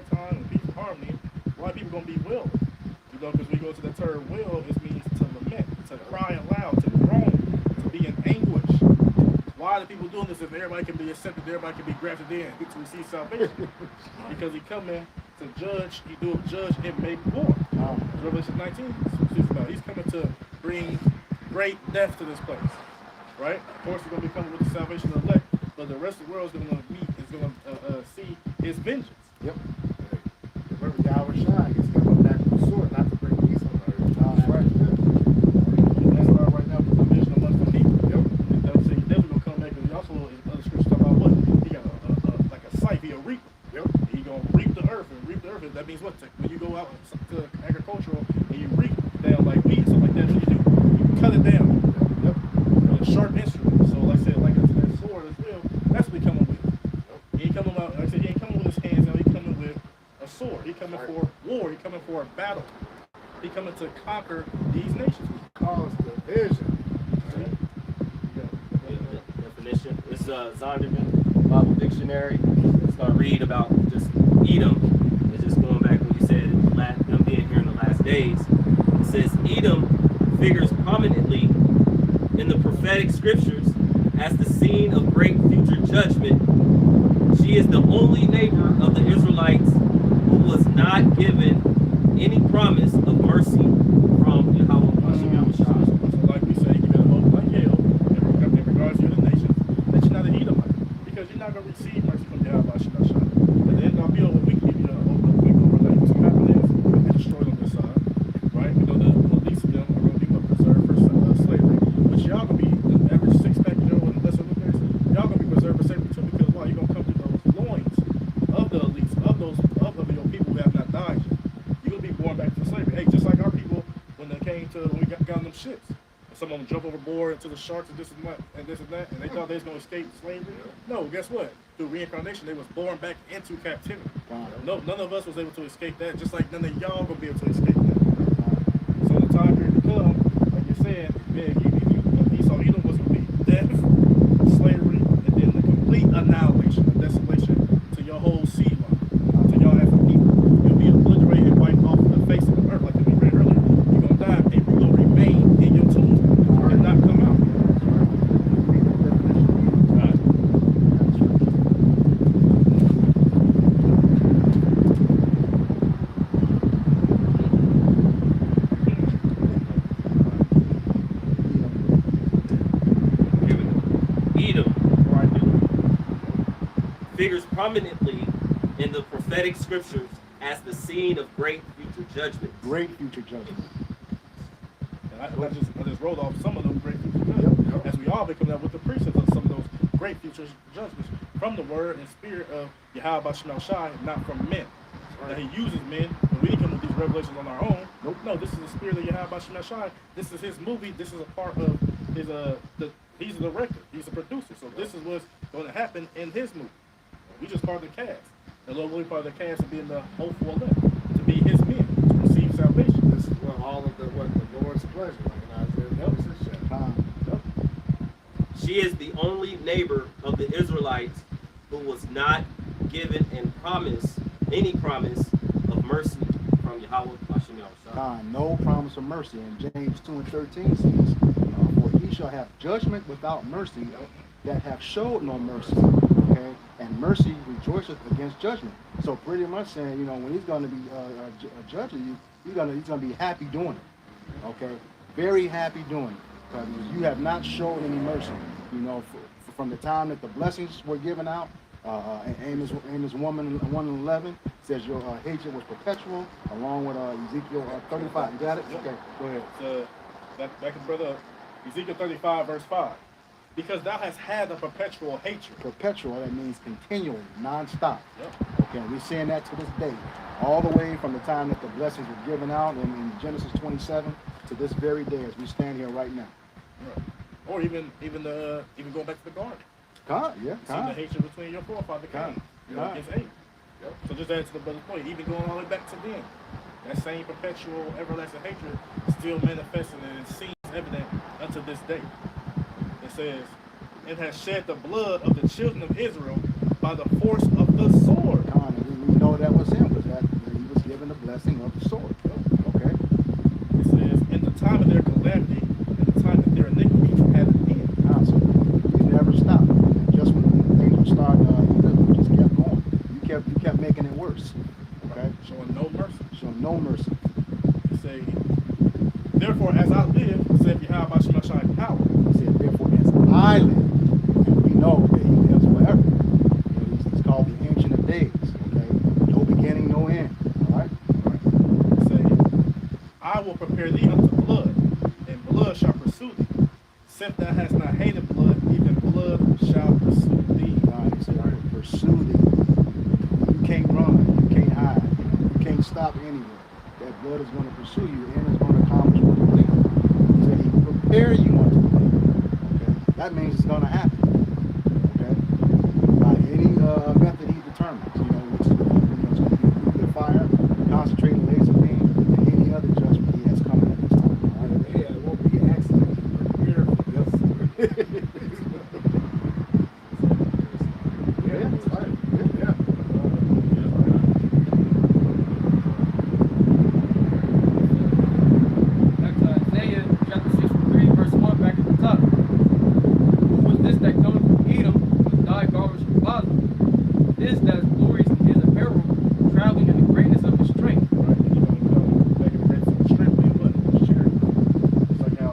harmony, a lot of people gonna be willing. You know, because we go to the term will, it means to lament, to cry aloud, to groan, to be in anguish. Why are the people doing this if everybody can be accepted, everybody can be grafted in to receive salvation? Because he come in to judge, he do judge and make war. Revelation 19 speaks about. He's coming to bring great death to this place. Right? Of course, he's going to be coming with the salvation of the elect, but the rest of the world is going to meet, is going to see his vengeance. Yep. Remember, Yahweh Shai, he's coming back with a sword, not to bring peace on earth. That's right. That's why right now the division amongst the people. Yep. And they'll say he's definitely going to come back, and he also, in other scriptures, talk about what? He got like a scythe, he a reaper. Yep. He going to reap the earth, and reap the earth. That means what? When you go out to agricultural and you reap down like wheat, something like that, what you do? You cut it down. Yep. With a sharp instrument. So like I said, like that sword as well, that's what he coming with. He ain't coming out, like I said, he ain't coming with his hands out, he coming with a sword. He coming for war, he coming for a battle. He coming to conquer these nations. Cause division. Definition. This is Zondervan Bible Dictionary. It's going to read about just Edom. It's just going back when you said them being here in the last days. It says Edom figures prominently in the prophetic scriptures as the scene of great future judgment. She is the only neighbor of the Israelites who was not given any promise of mercy from Yahweh. So like we say, you better hope like hell in regards to the nation that you're not an Edomite, because you're not going to receive mercy from Yahweh. At the end of our bill, we can give you we can relate to happenings and destroy on this side, right? We know the least of them are going to be preserved for slavery, but y'all going to be the average 6-pack and lesser lookers. Y'all going to be preserved for slavery too, because why? You're going to come through those loins of the elites, of your people who have not died yet. You're going to be born back to slavery. Hey, just like our people when we got on them ships. And some of them jump overboard into the sharks and this and that, and they thought they was going to escape slavery. No, guess what? Through reincarnation, they was born back into captivity. No, none of us was able to escape that, just like none of y'all going to be able to escape that. So the time period to come, like you said, man, Esau Edom was going to be death, slavery, and then the complete annihilation, the desolation to your whole seed line, to y'all as a people. You'll be obliterated and wiped off the face of the earth, like we read earlier. You're going to die, and you're going to remain in your tomb and not come out. Figures prominently in the prophetic scriptures as the scene of great future judgment. Great future judgment. And I just rolled off some of those great future judgments, as we all been coming up with the precepts of some of those great future judgments from the word and spirit of Yahweh Shai Shai, not from men. That he uses men, but we didn't come with these revelations on our own. Nope. No, this is the spirit of Yahweh Shai Shai. This is his movie. This is a part of his he's the director. He's a producer. So this is what's going to happen in his movie. We just part of the cast. And Lord, we're part of the cast of being the hopeful elect, to be his men, to receive salvation. This is what all of the Lord's pleasure, like in Isaiah 46. She is the only neighbor of the Israelites who was not given any promise of mercy from Yahweh. No promise of mercy. And James 2:13 says, for he shall have judgment without mercy that have showed no mercy. Okay? And mercy rejoiceth against judgment. So pretty much saying, when he's going to be judging you, he's going to be happy doing it. Okay? Very happy doing it. Because you have not shown any mercy. From the time that the blessings were given out, Amos 1:11 says your hatred was perpetual, along with Ezekiel 35. You got it? Okay, go ahead. So, back to brother Ezekiel 35, verse 5. Because thou hast had a perpetual hatred. Perpetual, that means continually, non-stop. Yep. Okay, we're seeing that to this day. All the way from the time that the blessings were given out in Genesis 27 to this very day as we stand here right now. Right. Or even going back to the garden. Yeah. See the hatred between your forefather Cain against Abel. Yep. So just add to the brother's point, even going all the way back to then, that same perpetual, everlasting hatred is still manifesting and it seems evident unto this day. It says, it has shed the blood of the children of Israel by the force of the sword. We know that was him, because he was blessing of the sword. Okay. It says, in the time of their calamity, in the time of their iniquity had an end. So you never stopped. Just when things were starting, you just kept going. You kept making it worse. Okay. Showing no mercy. Showing no mercy. It say, therefore, as I live, said Yahweh Shemashai power. He said, therefore, as I live, and we know that he lives forever. It's called the Ancient of Days. Okay. No beginning, no end. All right. It say, I will prepare thee unto blood, and blood shall pursue thee. Since thou hast not hated blood, even blood shall pursue thee. God, he said, pursue thee. You can't run. You can't hide. You can't stop anywhere. That blood is going to pursue you and it's going to accomplish what you believe. He said he will prepare you unto blood. Okay? That means it's going to happen. Okay? By any method he determines. Which is going to be nuclear fire, concentrated laser beam, and any other judgment he has coming at this time. All right? Yeah, it won't be an accident. Prepare for this. Yeah, that's right. Yeah. Back to Isaiah chapter 63, verse 1, back at the top. Who was this that cometh from Edom with dyed garments from Basel? This that is glorious in his apparel, traveling in the greatness of his strength. Right? And you're going to come back and ready to strength being what? Sure. It's like how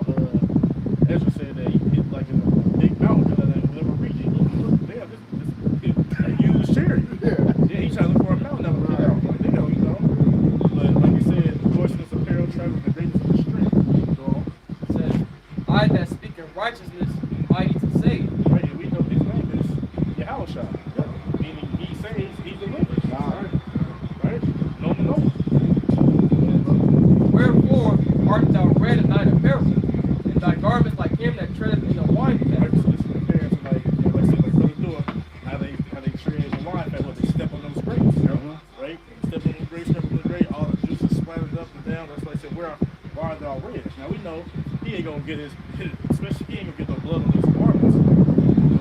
Ezra said that he like in a big mountain that will never reach it. Look, damn, this huge chariot. Yeah, he's trying to look for a mountain that will get out. Like, But like you said, the voice in his apparel traveling in the greatness of his strength. Go on. It says, I that speak in righteousness, mighty to save. Right, and we know his name is Yahushua. Meaning he saves, he delivers. Right? No. Wherefore art thou red in thine apparel, and thy garments like him that treadeth in the wine Right, fat. so this is comparing to like I said, like brothers doing, how they tread the wine fat, what they step on those grapes, right? Step on those grapes, all the juices splattered up and down. That's why I said, why are they all red? Now we know he ain't gonna get especially he ain't gonna get no blood on his garments,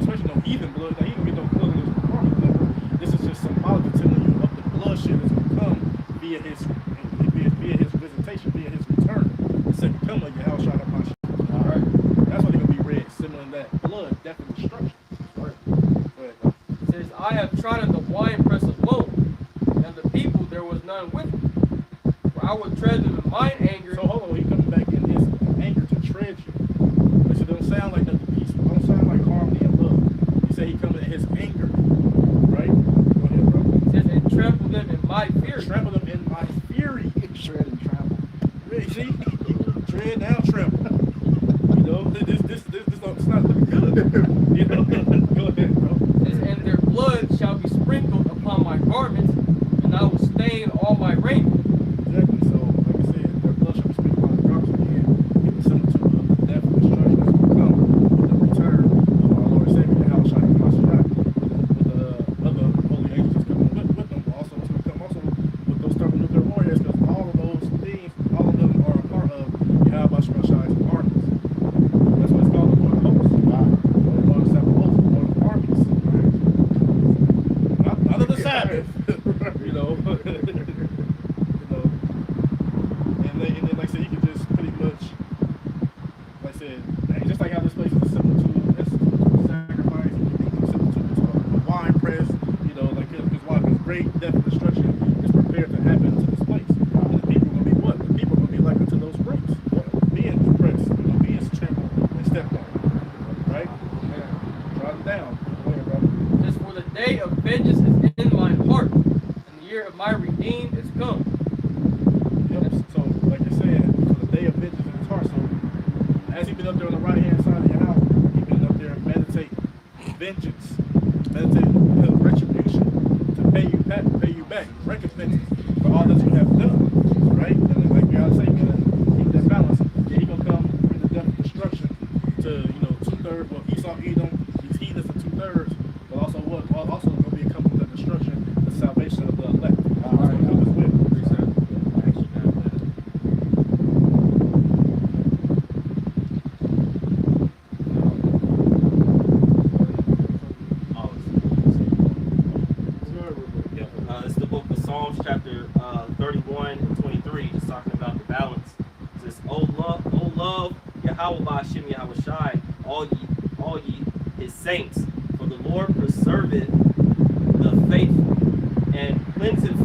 especially no heathen blood. Now he ain't gonna get no blood on his garments. Remember, this is just symbolic of telling you of the bloodshed that's gonna come via his visitation, via his return. The second coming of Yahushua HaMashiach. All right, that's why they're gonna be red, similar to that blood, death and destruction. Right. Go ahead, bro. It says, I have trodden the winepress alone, and the people there was none with me. For I will tread them in mine anger. So hold on, he coming back in his anger to tread you. Which it don't sound like nothing peaceful. Don't sound like harmony and love. He said he coming in his anger. Right? Go ahead, bro. It says, and trample them in my fury. Trample them in my fury. Shred and trample. Really, see? Tread down, trample. This don't, it's not looking good. Go ahead, bro. It says, and their blood shall be sprinkled upon my garments, and I will stain all my raiment. Exactly. So, like I said, their blood shall be sprinkled on the garments again. It was similar to the death and destruction that's going to come with the return of our Lord and Savior, Yahushua HaMashiach, with the other holy angels that's coming with them. Also, it's going to come also with those thermonuclear warriors, because all of those things, all of them are a part of Yahushua HaMashiach's armies. That's what it's called, the Lord of hosts. The Lord of seven hosts, the Lord of armies. Not of the Sabbath, you know. And then, like I said, you can just pretty much, like I said, just like how this place is a symbol to sacrifice, similar to a wine press, like because why? Because great death and destruction is prepared to happen to this place. And the people are going to be what? The people are going to be like unto those grapes, being pressed, being trampled and stepped on, right? Trodden down. Go ahead, brother. Just for the day of vengeance is in my heart, and the year of my redeemed is come. Yep. So, like I said, for the day of vengeance in his heart. So, as he been up there on the right hand side of your house, he been up there meditating vengeance, meditating retribution to pay you back, recompense for all that you have done, right? And then, like God say, man, keep that balance. Yeah, he gonna come bring the death and destruction to 2/3. Well, Esau, Edom, these heathens are 2/3, but also what? Also gonna be a coming of destruction, the salvation of the elect. All right, come as well. It's the book of Psalms, chapter 31 Yahweh Ba'ashem Yahweh Shai, all ye his saints, for the Lord preserveth the faithful, and plentifully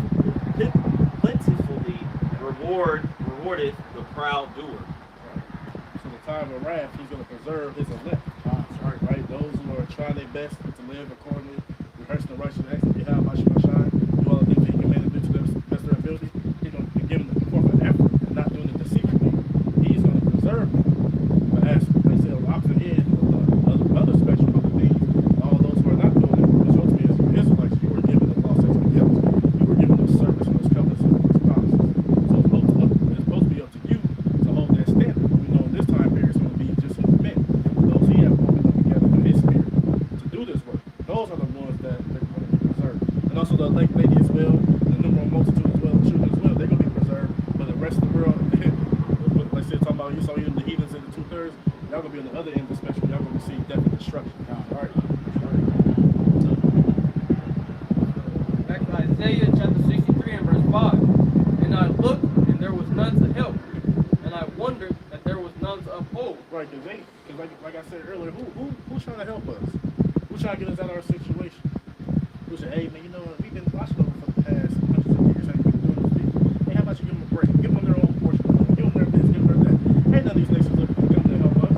rewardeth the proud doer. So the time of wrath, he's going to preserve his elect. Right? Those who are trying their best to live accordingly, rehearsing the righteous acts of Yahweh Ba'ashem Shai, do all the things that he commanded to the best of their ability. He's going to give them the forth of effort and not doing it deceitfully. He's going to preserve them. But as I said, on the opposite end, the other spectrum of the things, all those who are not doing it, which ultimately is your Israelites, you were given the law, statutes, and covenants. You were given those service and those covenants and those promises. So it's supposed to be up to you to hold that standard. We know in this time period it's going to be just his men, those he has woven up together with his spirit to do this work. Those are the ones that they're going to be preserved. And also the elect lady as well, the numeral multitude as well, the children as well, they're going to be preserved. But the rest of the world, like I said, talking about you saw even the heathens in the 2/3, y'all going to be on the other end of the spectrum. Y'all going to see definite destruction. Back to Isaiah chapter 63 and verse 5. And I looked, and there was none to help, and I wondered that there was none to uphold. Right, because like I said earlier, who's trying to help us? Who's trying to get us out of our situation? Who said, hey man, you know what, we've been watching over for the past hundreds of years, how you been doing this people? Hey, how about you give them a break? Give them their own portion, give them their this, give them their that. Ain't none of these nations looking to come to help us.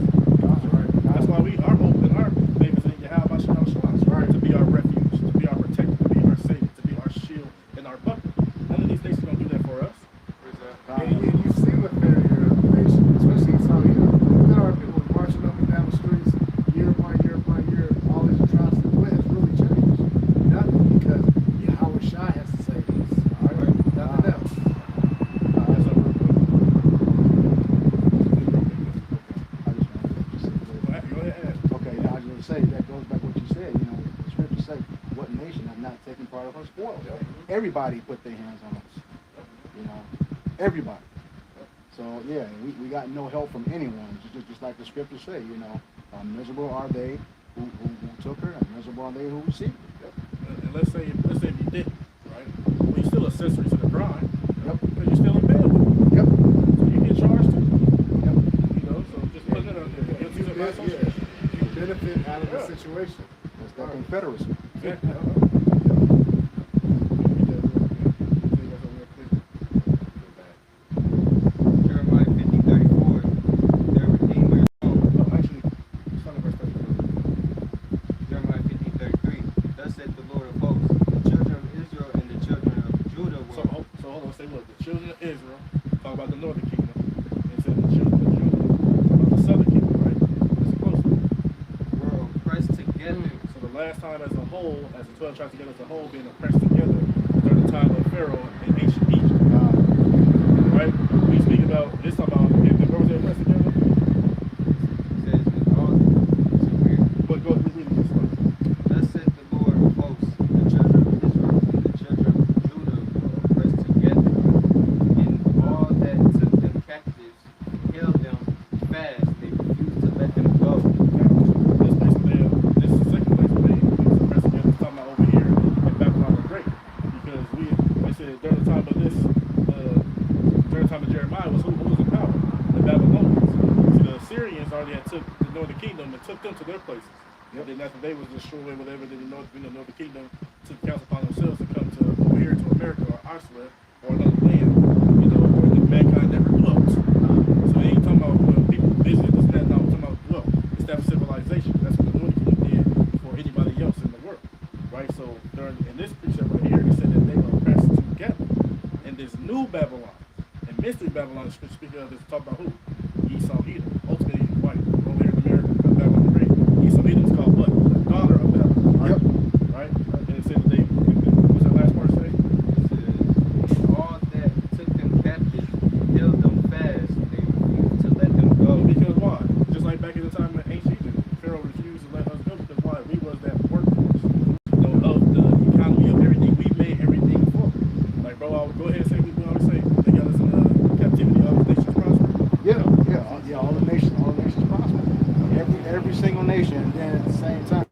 That's why our hope and our faith is in Yahweh Ba'ashem Shai, to be our refuge, to be our protector, to be our savior, to be our shield and our buckler. None of these nations gonna do that for us. And you've seen the failure of the nation, especially in Saudi Arabia. Look at our people marching up and down the streets year upon year upon year. All these atrocities. What has really changed? Nothing, because Yahweh Shai has to say this. All right? Nothing else. Okay, I was going to say, that goes back to what you said. You know, the scriptures say, what nation have not taken part of our spoils? Everybody put their hands on us. You know, everybody. So, yeah, we got no help from anyone, just like the scriptures say, you know. Miserable are they who took her, and miserable are they who received her. And let's say if you didn't, right? Well, you're still accessory to the crime. Yep. Because you're still in bed with it. Yep. So you get charged too. Yep. You know, so just putting it out there. Guilty of my association. You benefit out of the situation. That's that Confederacy. Exactly. Jeremiah 50:34. Their Redeemer. Actually, start at verse 33. Jeremiah 50:33. Thus saith the Lord of hosts, the children of Israel and the children of Judah So were. hold on, say look, the children of Israel, talk about the northern kingdom, and said the children of Judah, talk about the southern kingdom, right? Listen closely. Were oppressed together. So the last time as a whole, as the 12 tribes together as a whole, being oppressed together during the time of Pharaoh in ancient Egypt. Right? We speak about this about where was they oppressed together? It says in all. It's weird. But go read it this way. Thus saith the Lord of hosts, the children of Israel and the children of Judah were oppressed together, and all that took them captives held them fast. They refused to let them go. This place of them, this is the second place of them. These oppressed together is talking about over here in Babylon the Great. Because they said during the time of this, during the time of Jeremiah was who was in power? The Babylonians. See, the Assyrians already had took the northern kingdom and took them to their places. And then after they was destroyed, whatever, then the northern kingdom took counsel upon themselves to come to over here to America or Iceland or another land, you know, where mankind never dwelt. So they ain't talking about when people visited this and that. No, I'm talking about dwelt, established civilization. That's what the northern kingdom did before anybody else in the world, right? So in this precept right here, it said that they were oppressed together. And this new Babylon, and mystery Babylon, speaking of this, talk about who? Esau Edom, ultimately white, over here in America, Babylon the Great. Esau Edom is called what? The daughter of Babylon. Right? Yep. Right? And it said that they, what's that last part say? It says, all that took them captives held them fast. They refused to let them go. Because why? Just like back in the time of ancient Egypt, Pharaoh refused to let us go because why? We was that workforce, you know, of the economy of everything. We made everything for. Like, bro, I would go ahead and say, we always say, they got us in captivity, all the nations prosper. Yeah, all the nations prosper. Every single nation, and then at the same time,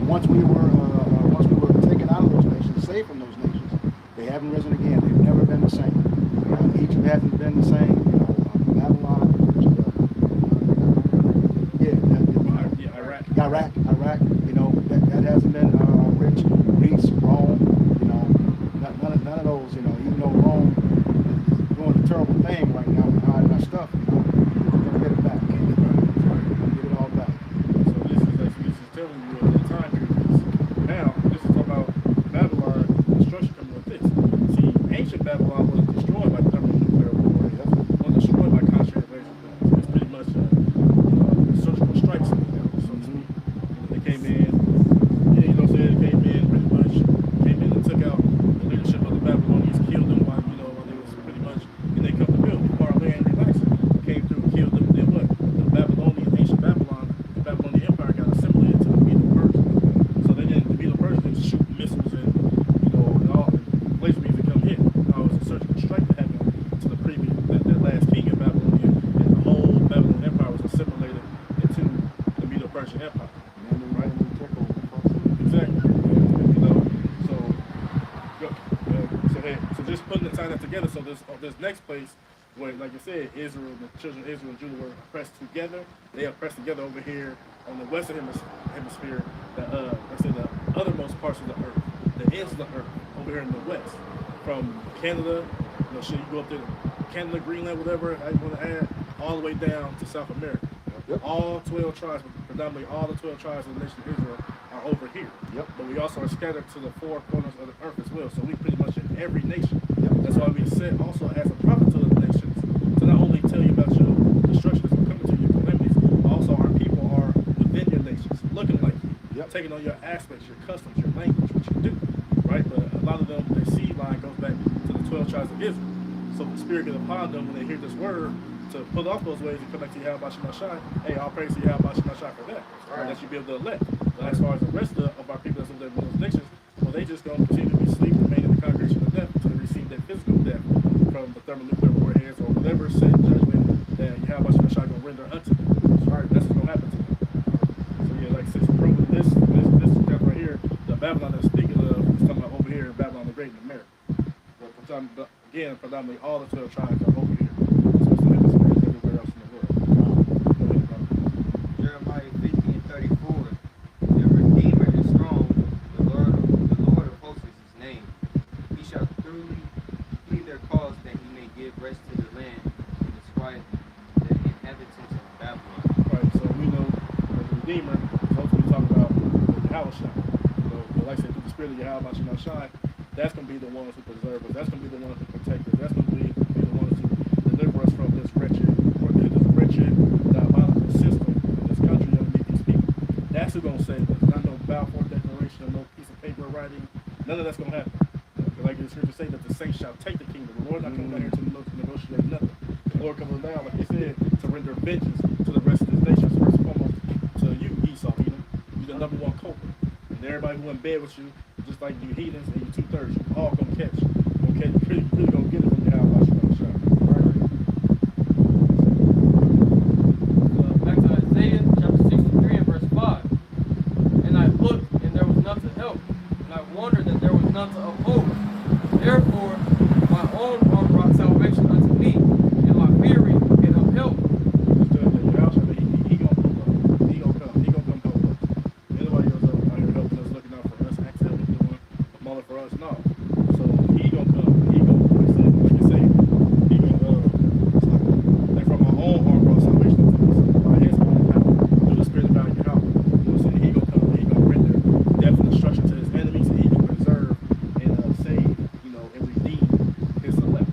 once we were taken out of those nations, saved from those nations, they haven't risen again. They've never been the same. Egypt hasn't been the same. You know, Babylon, which is was destroyed by thermonuclear war. It wasn't destroyed by constant invasion. It's pretty much surgical strikes, so to speak. They came in, yeah, you know what I'm saying? They came in pretty much, and took out the leadership of the Babylonians, killed them while they was pretty much, and they come to build. People are laying relaxing. Came through, killed them, then what? The Babylonian, ancient Babylon, the Babylonian Empire got assimilated to the Medo-Persian. So they didn't, the Medo-Persian didn't shoot missiles and, and all, and blaze beams to come hit. No, it was a surgical strike that happened to the previous, that last king of Babylonia, and the whole Babylonian Empire was assimilated into the Medo-Persian Empire. Right? Exactly. So just putting the time that together. So this next place where, like I said, Israel, the children of Israel and Judah were oppressed together. They are pressed together over here on the western hemisphere. Let's say the othermost parts of the earth, the ends of the earth, over here in the west, from Canada. You go up there to Canada, Greenland, whatever I want to add, all the way down to South America. Yep. All 12 tribes, predominantly all the 12 tribes of the nation of Israel are over here. Yep. But we also are scattered to the four corners of the earth as well. So we pretty much in every nation. Yep. That's why we said also as a prophet to the nations, to not only tell you about your destruction that's coming to you, calamities, but also our people are within your nations, looking like you, Yep. taking on your aspects, your customs, your language, what you do. Right? But a lot of them, their seed line goes back to the 12 tribes of Israel. So the Spirit gets upon them when they hear this word, to pull off those ways and come back to Yahweh Shemashai. Hey, all praise to Yahweh Shemashai for that. Right. That you be able to elect. But as far as the rest of our people that's living in those nations, well, they just going to continue to be asleep, remain in the congregation of death until they receive their physical death from the thermonuclear warheads or whatever set judgment that Yahweh Shemashai going to render unto them. Right. That's what's going to happen to them. So yeah, like I said, this chapter right here, the Babylon that's speaking of, is talking about over here in Babylon the Great in America. But again, predominantly all the 12 tribes are over here. Everywhere else in the world. Jeremiah 50:34. The Redeemer is strong. The Lord of hosts is his name. He shall thoroughly plead their cause, that he may give rest to the land and disquiet the inhabitants of Babylon. Right. So we know that the Redeemer is ultimately talking about the Yahushua. So, like I said, through the Spirit of Yahweh Shemashai, that's going to be the ones who preserve us. That's going to be the ones who protect us. That's going to be the ones who deliver us from this wretched, diabolical system in this country underneath these people. That's who's going to save us. Not no Balfour Declaration or no piece of paper writing. None of that's going to happen. Like the scripture say that the saints shall take the kingdom. The Lord not coming down here to negotiate nothing. The Lord comes down, like he said, to render vengeance to the rest of his nations. First and foremost, to you, Esau, you're the number one culprit. And everybody who in bed with you, just like you heathens and you 2/3, you all gonna catch. You're really gonna get it from your house. Back to Isaiah chapter 63 and verse 5. And I looked, and there was none to help, and I wondered that there was none to uphold. Therefore, my own arm brought salvation unto me, and my fury it upheld me. He gonna pull up. He gonna come. He gonna come help us. Anybody else out here helping us, looking out for us, accidentally doing a mullet for us? No. So he gonna come. He gonna, like you say, he gonna, like from our own arm brought salvation unto us by his own power, through the Spirit of God, Yahweh. You know what I'm saying? He gonna come. He gonna render death and destruction to his enemies, and he can preserve and save, and redeem his elect.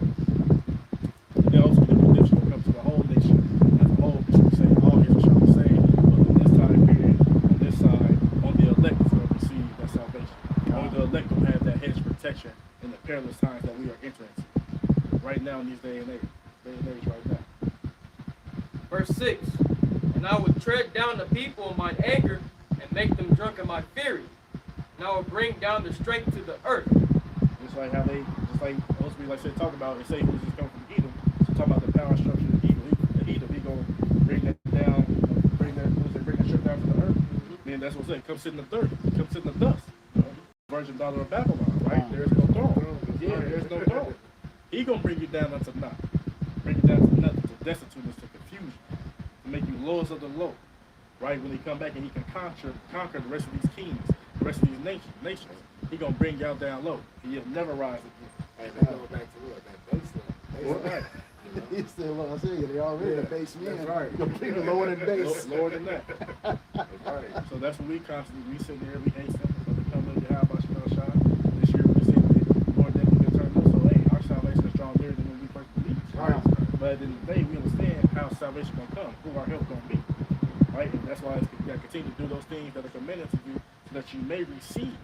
And then ultimately the redemption will come to the whole nation as a whole. Because we say all Israel shall be saved, but in this time period, on this side, on the elect is going to receive that salvation. Only the elect will have that hedge of protection in the perilous times that we are entering right now in these day and age right now. Verse 6. And I would tread down the people in mine anger, and make them drunk in my fury. And I will bring down their strength to the earth. Just like most people, like I said, talk about and say who's just coming from Edom. So talk about the power structure of Edom. He gonna bring that down, bring that ship down to the earth. Then that's what I'm saying. Come sit in the dirt. Come sit in the dust. Virgin daughter of Babylon, right? There's no throne. Yeah, there's no throne. He gonna bring you down unto naught. Bring you down to nothing, to destituteness, to confusion, to make you lowest of the low. Right? When he come back and he can conquer the rest of these kings, the rest of these nations. He gonna bring y'all down low. He'll never rise again. Hey, they go back to what? That baseline. Right. He said, well, I said, they already the base man. That's right. You're completely lower than base. Lower than that. That's right. So that's what we constantly, we sitting there, we hasten, but we come to the Yahweh Shemashai. This year we see the Lord definitely can turn us. So hey, our salvation is drawn at the end of the day, we understand how salvation gonna come, who our help gonna be, right? And that's why you gotta continue to do those things that are commanded to you, so that you may receive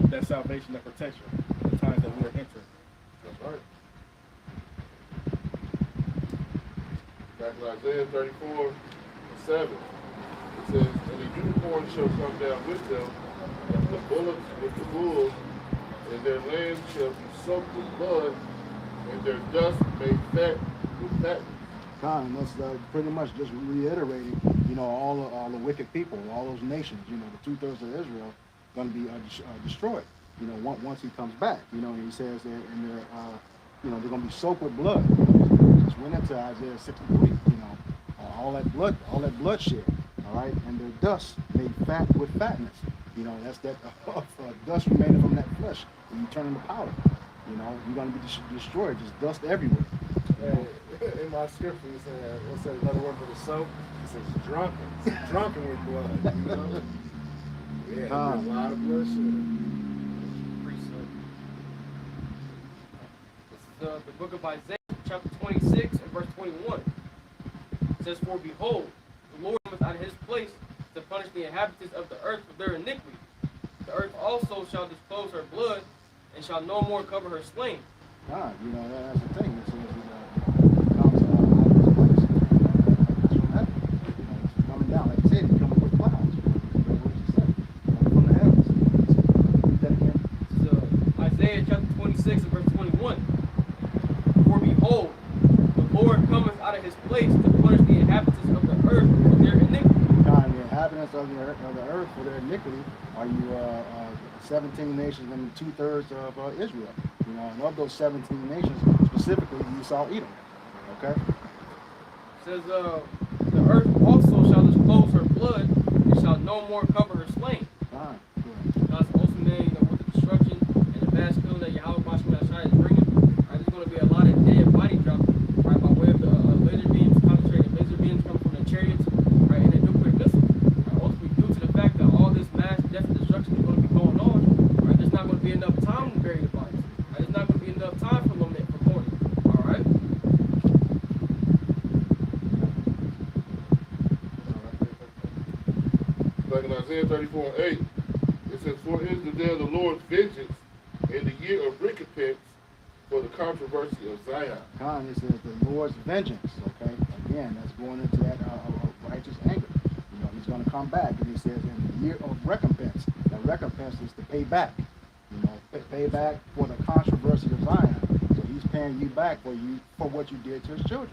that salvation, that protection, in the times that we are entering. That's right. Back in Isaiah 34:7, it says, "And the unicorn shall come down with them, and the bullocks with the bulls, and their land shall be soaked with blood, and their dust made fat with fatness." Con, that's pretty much just reiterating, all the wicked people, all those nations, the 2/3 of Israel, going to be destroyed. Once he comes back, and he says that, and they're going to be soaked with blood. Just went into Isaiah 63. All that bloodshed. All right, and their dust made fat with fatness. That's that dust remaining from that flesh. When you turn into powder, you're going to be destroyed. Just dust everywhere. In my scripture, it says, what's that another word for the soap? It says drunken. It's drunken with blood. Yeah, there's a lot of bloodshed. This is the book of Isaiah, chapter 26 and verse 21. It says, "For behold, the Lord cometh out of his place to punish the inhabitants of the earth for their iniquity. The earth also shall disclose her blood, and shall no more cover her slain." God, that's the thing. It says it comes out of his place. That's from heaven. It's coming down. Like I said, it's coming with clouds. What did you say? Coming from the heavens. Read that again. This is Isaiah chapter 26 and verse 21. "For behold, the Lord cometh out of his place to punish the inhabitants of the earth for their iniquity." God, the inhabitants of the earth for their iniquity are you 17 nations and 2/3 of Israel. And of those 17 nations, specifically, you saw Edom. Okay? It says, "The earth also shall disclose her blood, and shall no more cover her slain." Fine. God's ultimate, with the destruction and the vast kill that Yahweh Bashar is bringing, right, there's going to be a lot of dead body dropping, right, by way of the laser beams, concentrated laser beams coming from the chariots, right, and the nuclear missiles. Right, ultimately, due to the fact that all this mass death and destruction is going to be going on, right, there's not going to be enough time to bury the bodies. Right, there's not going to be enough time for lament, for mourning. All right. Like in Isaiah 34:8, it says, "For it is the day of the Lord's vengeance, and the year of recompense for the controversy of Zion." Con, it says the Lord's vengeance. Okay? Again, that's going into that righteous anger. He's going to come back, and he says, in the year of recompense. That recompense is to pay back. Pay back for the controversy of Zion. So he's paying you back for what you did to his children.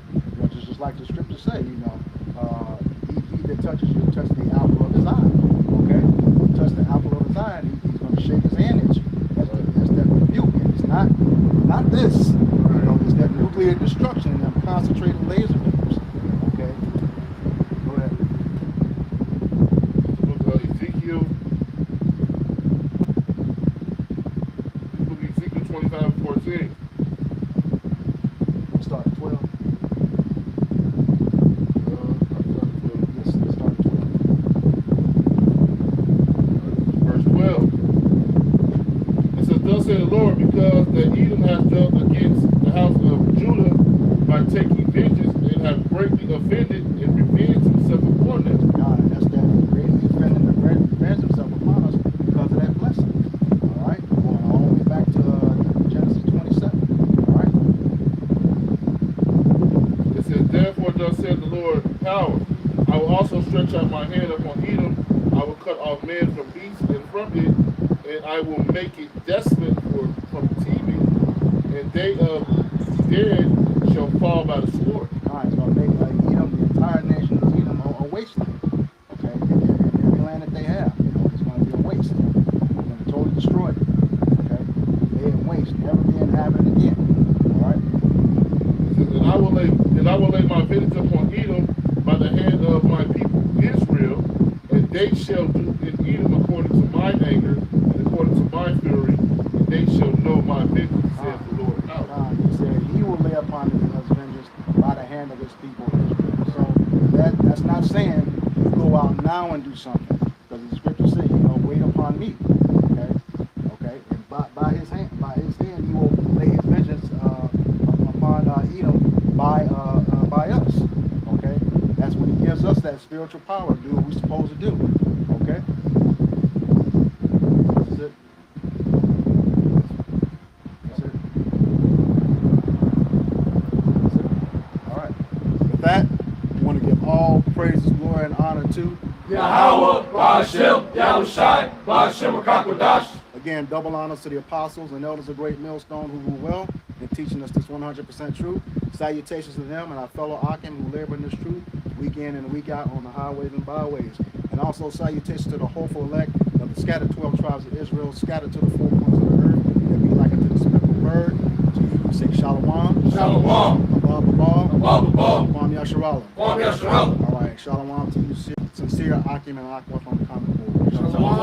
Just like the scriptures say, he that touches you, touches the apple of his eye. Okay? You touch the apple of his eye, and he's going to shake his hand at you. That's that rebuke. And it's not this. It's that nuclear destruction and them concentrated laser beams. Okay? Go ahead. The book of Ezekiel. The book of Ezekiel 25:14. We'll start at 12. Yes, let's start at 12. Verse 12. It says, "Thus saith the Lord, because that Edom has dealt against the house of Judah by taking vengeance, and have greatly offended, and revenged himself upon them." God, that's that greatly offended and revenge himself upon us because of that blessing. All right? Going all the way back to Genesis 27. All right? It says, "Therefore thus saith the Lord, power, I will also stretch out my hand upon Edom, I will cut off man from beast and from it, and I will make it desolate from teeming, and they of dead shall fall by the sword." God is going to make Edom, the entire nation of Edom, a wasteland. Okay? Every land that they have, it's going to be a waste. They're going to totally destroy it. Okay? Lay it waste, never be inhabited again. All right? It says, and I will lay my vengeance upon Edom by the hand of my people Israel, and they shall do in Edom according to mine anger, and according to my fury, and they shall know my vengeance, saith the Lord. He said he will lay upon his vengeance by the hand of his people Israel. So that's not saying you go out now and do something, because the scripture says, wait upon me. Okay. And by his hand, he will lay his vengeance upon Edom by us. Okay, that's when He gives us that spiritual power to do what we're supposed to do. Okay, that's it. That's it. That's it. All right. With that, we want to give all praises, glory, and honor to Yahweh, Ba'ashem, Yahushai, Ba'ashem Rakakwadash. Again, double honors to the apostles and elders of Great Millstone who rule well in teaching us this 100% truth. Salutations to them and our fellow Akim who labor in this truth week in and week out on the highways and byways. And also salutations to the hopeful elect of the scattered 12 tribes of Israel, scattered to the four corners of the earth, that be like unto the spectral word. To you we say Shalom. Shalom. Above Abba. Kwam Yasharallah. Yasharallah. All right, Shalom to you, sincere Akim and Aqua from the common board. Shalom.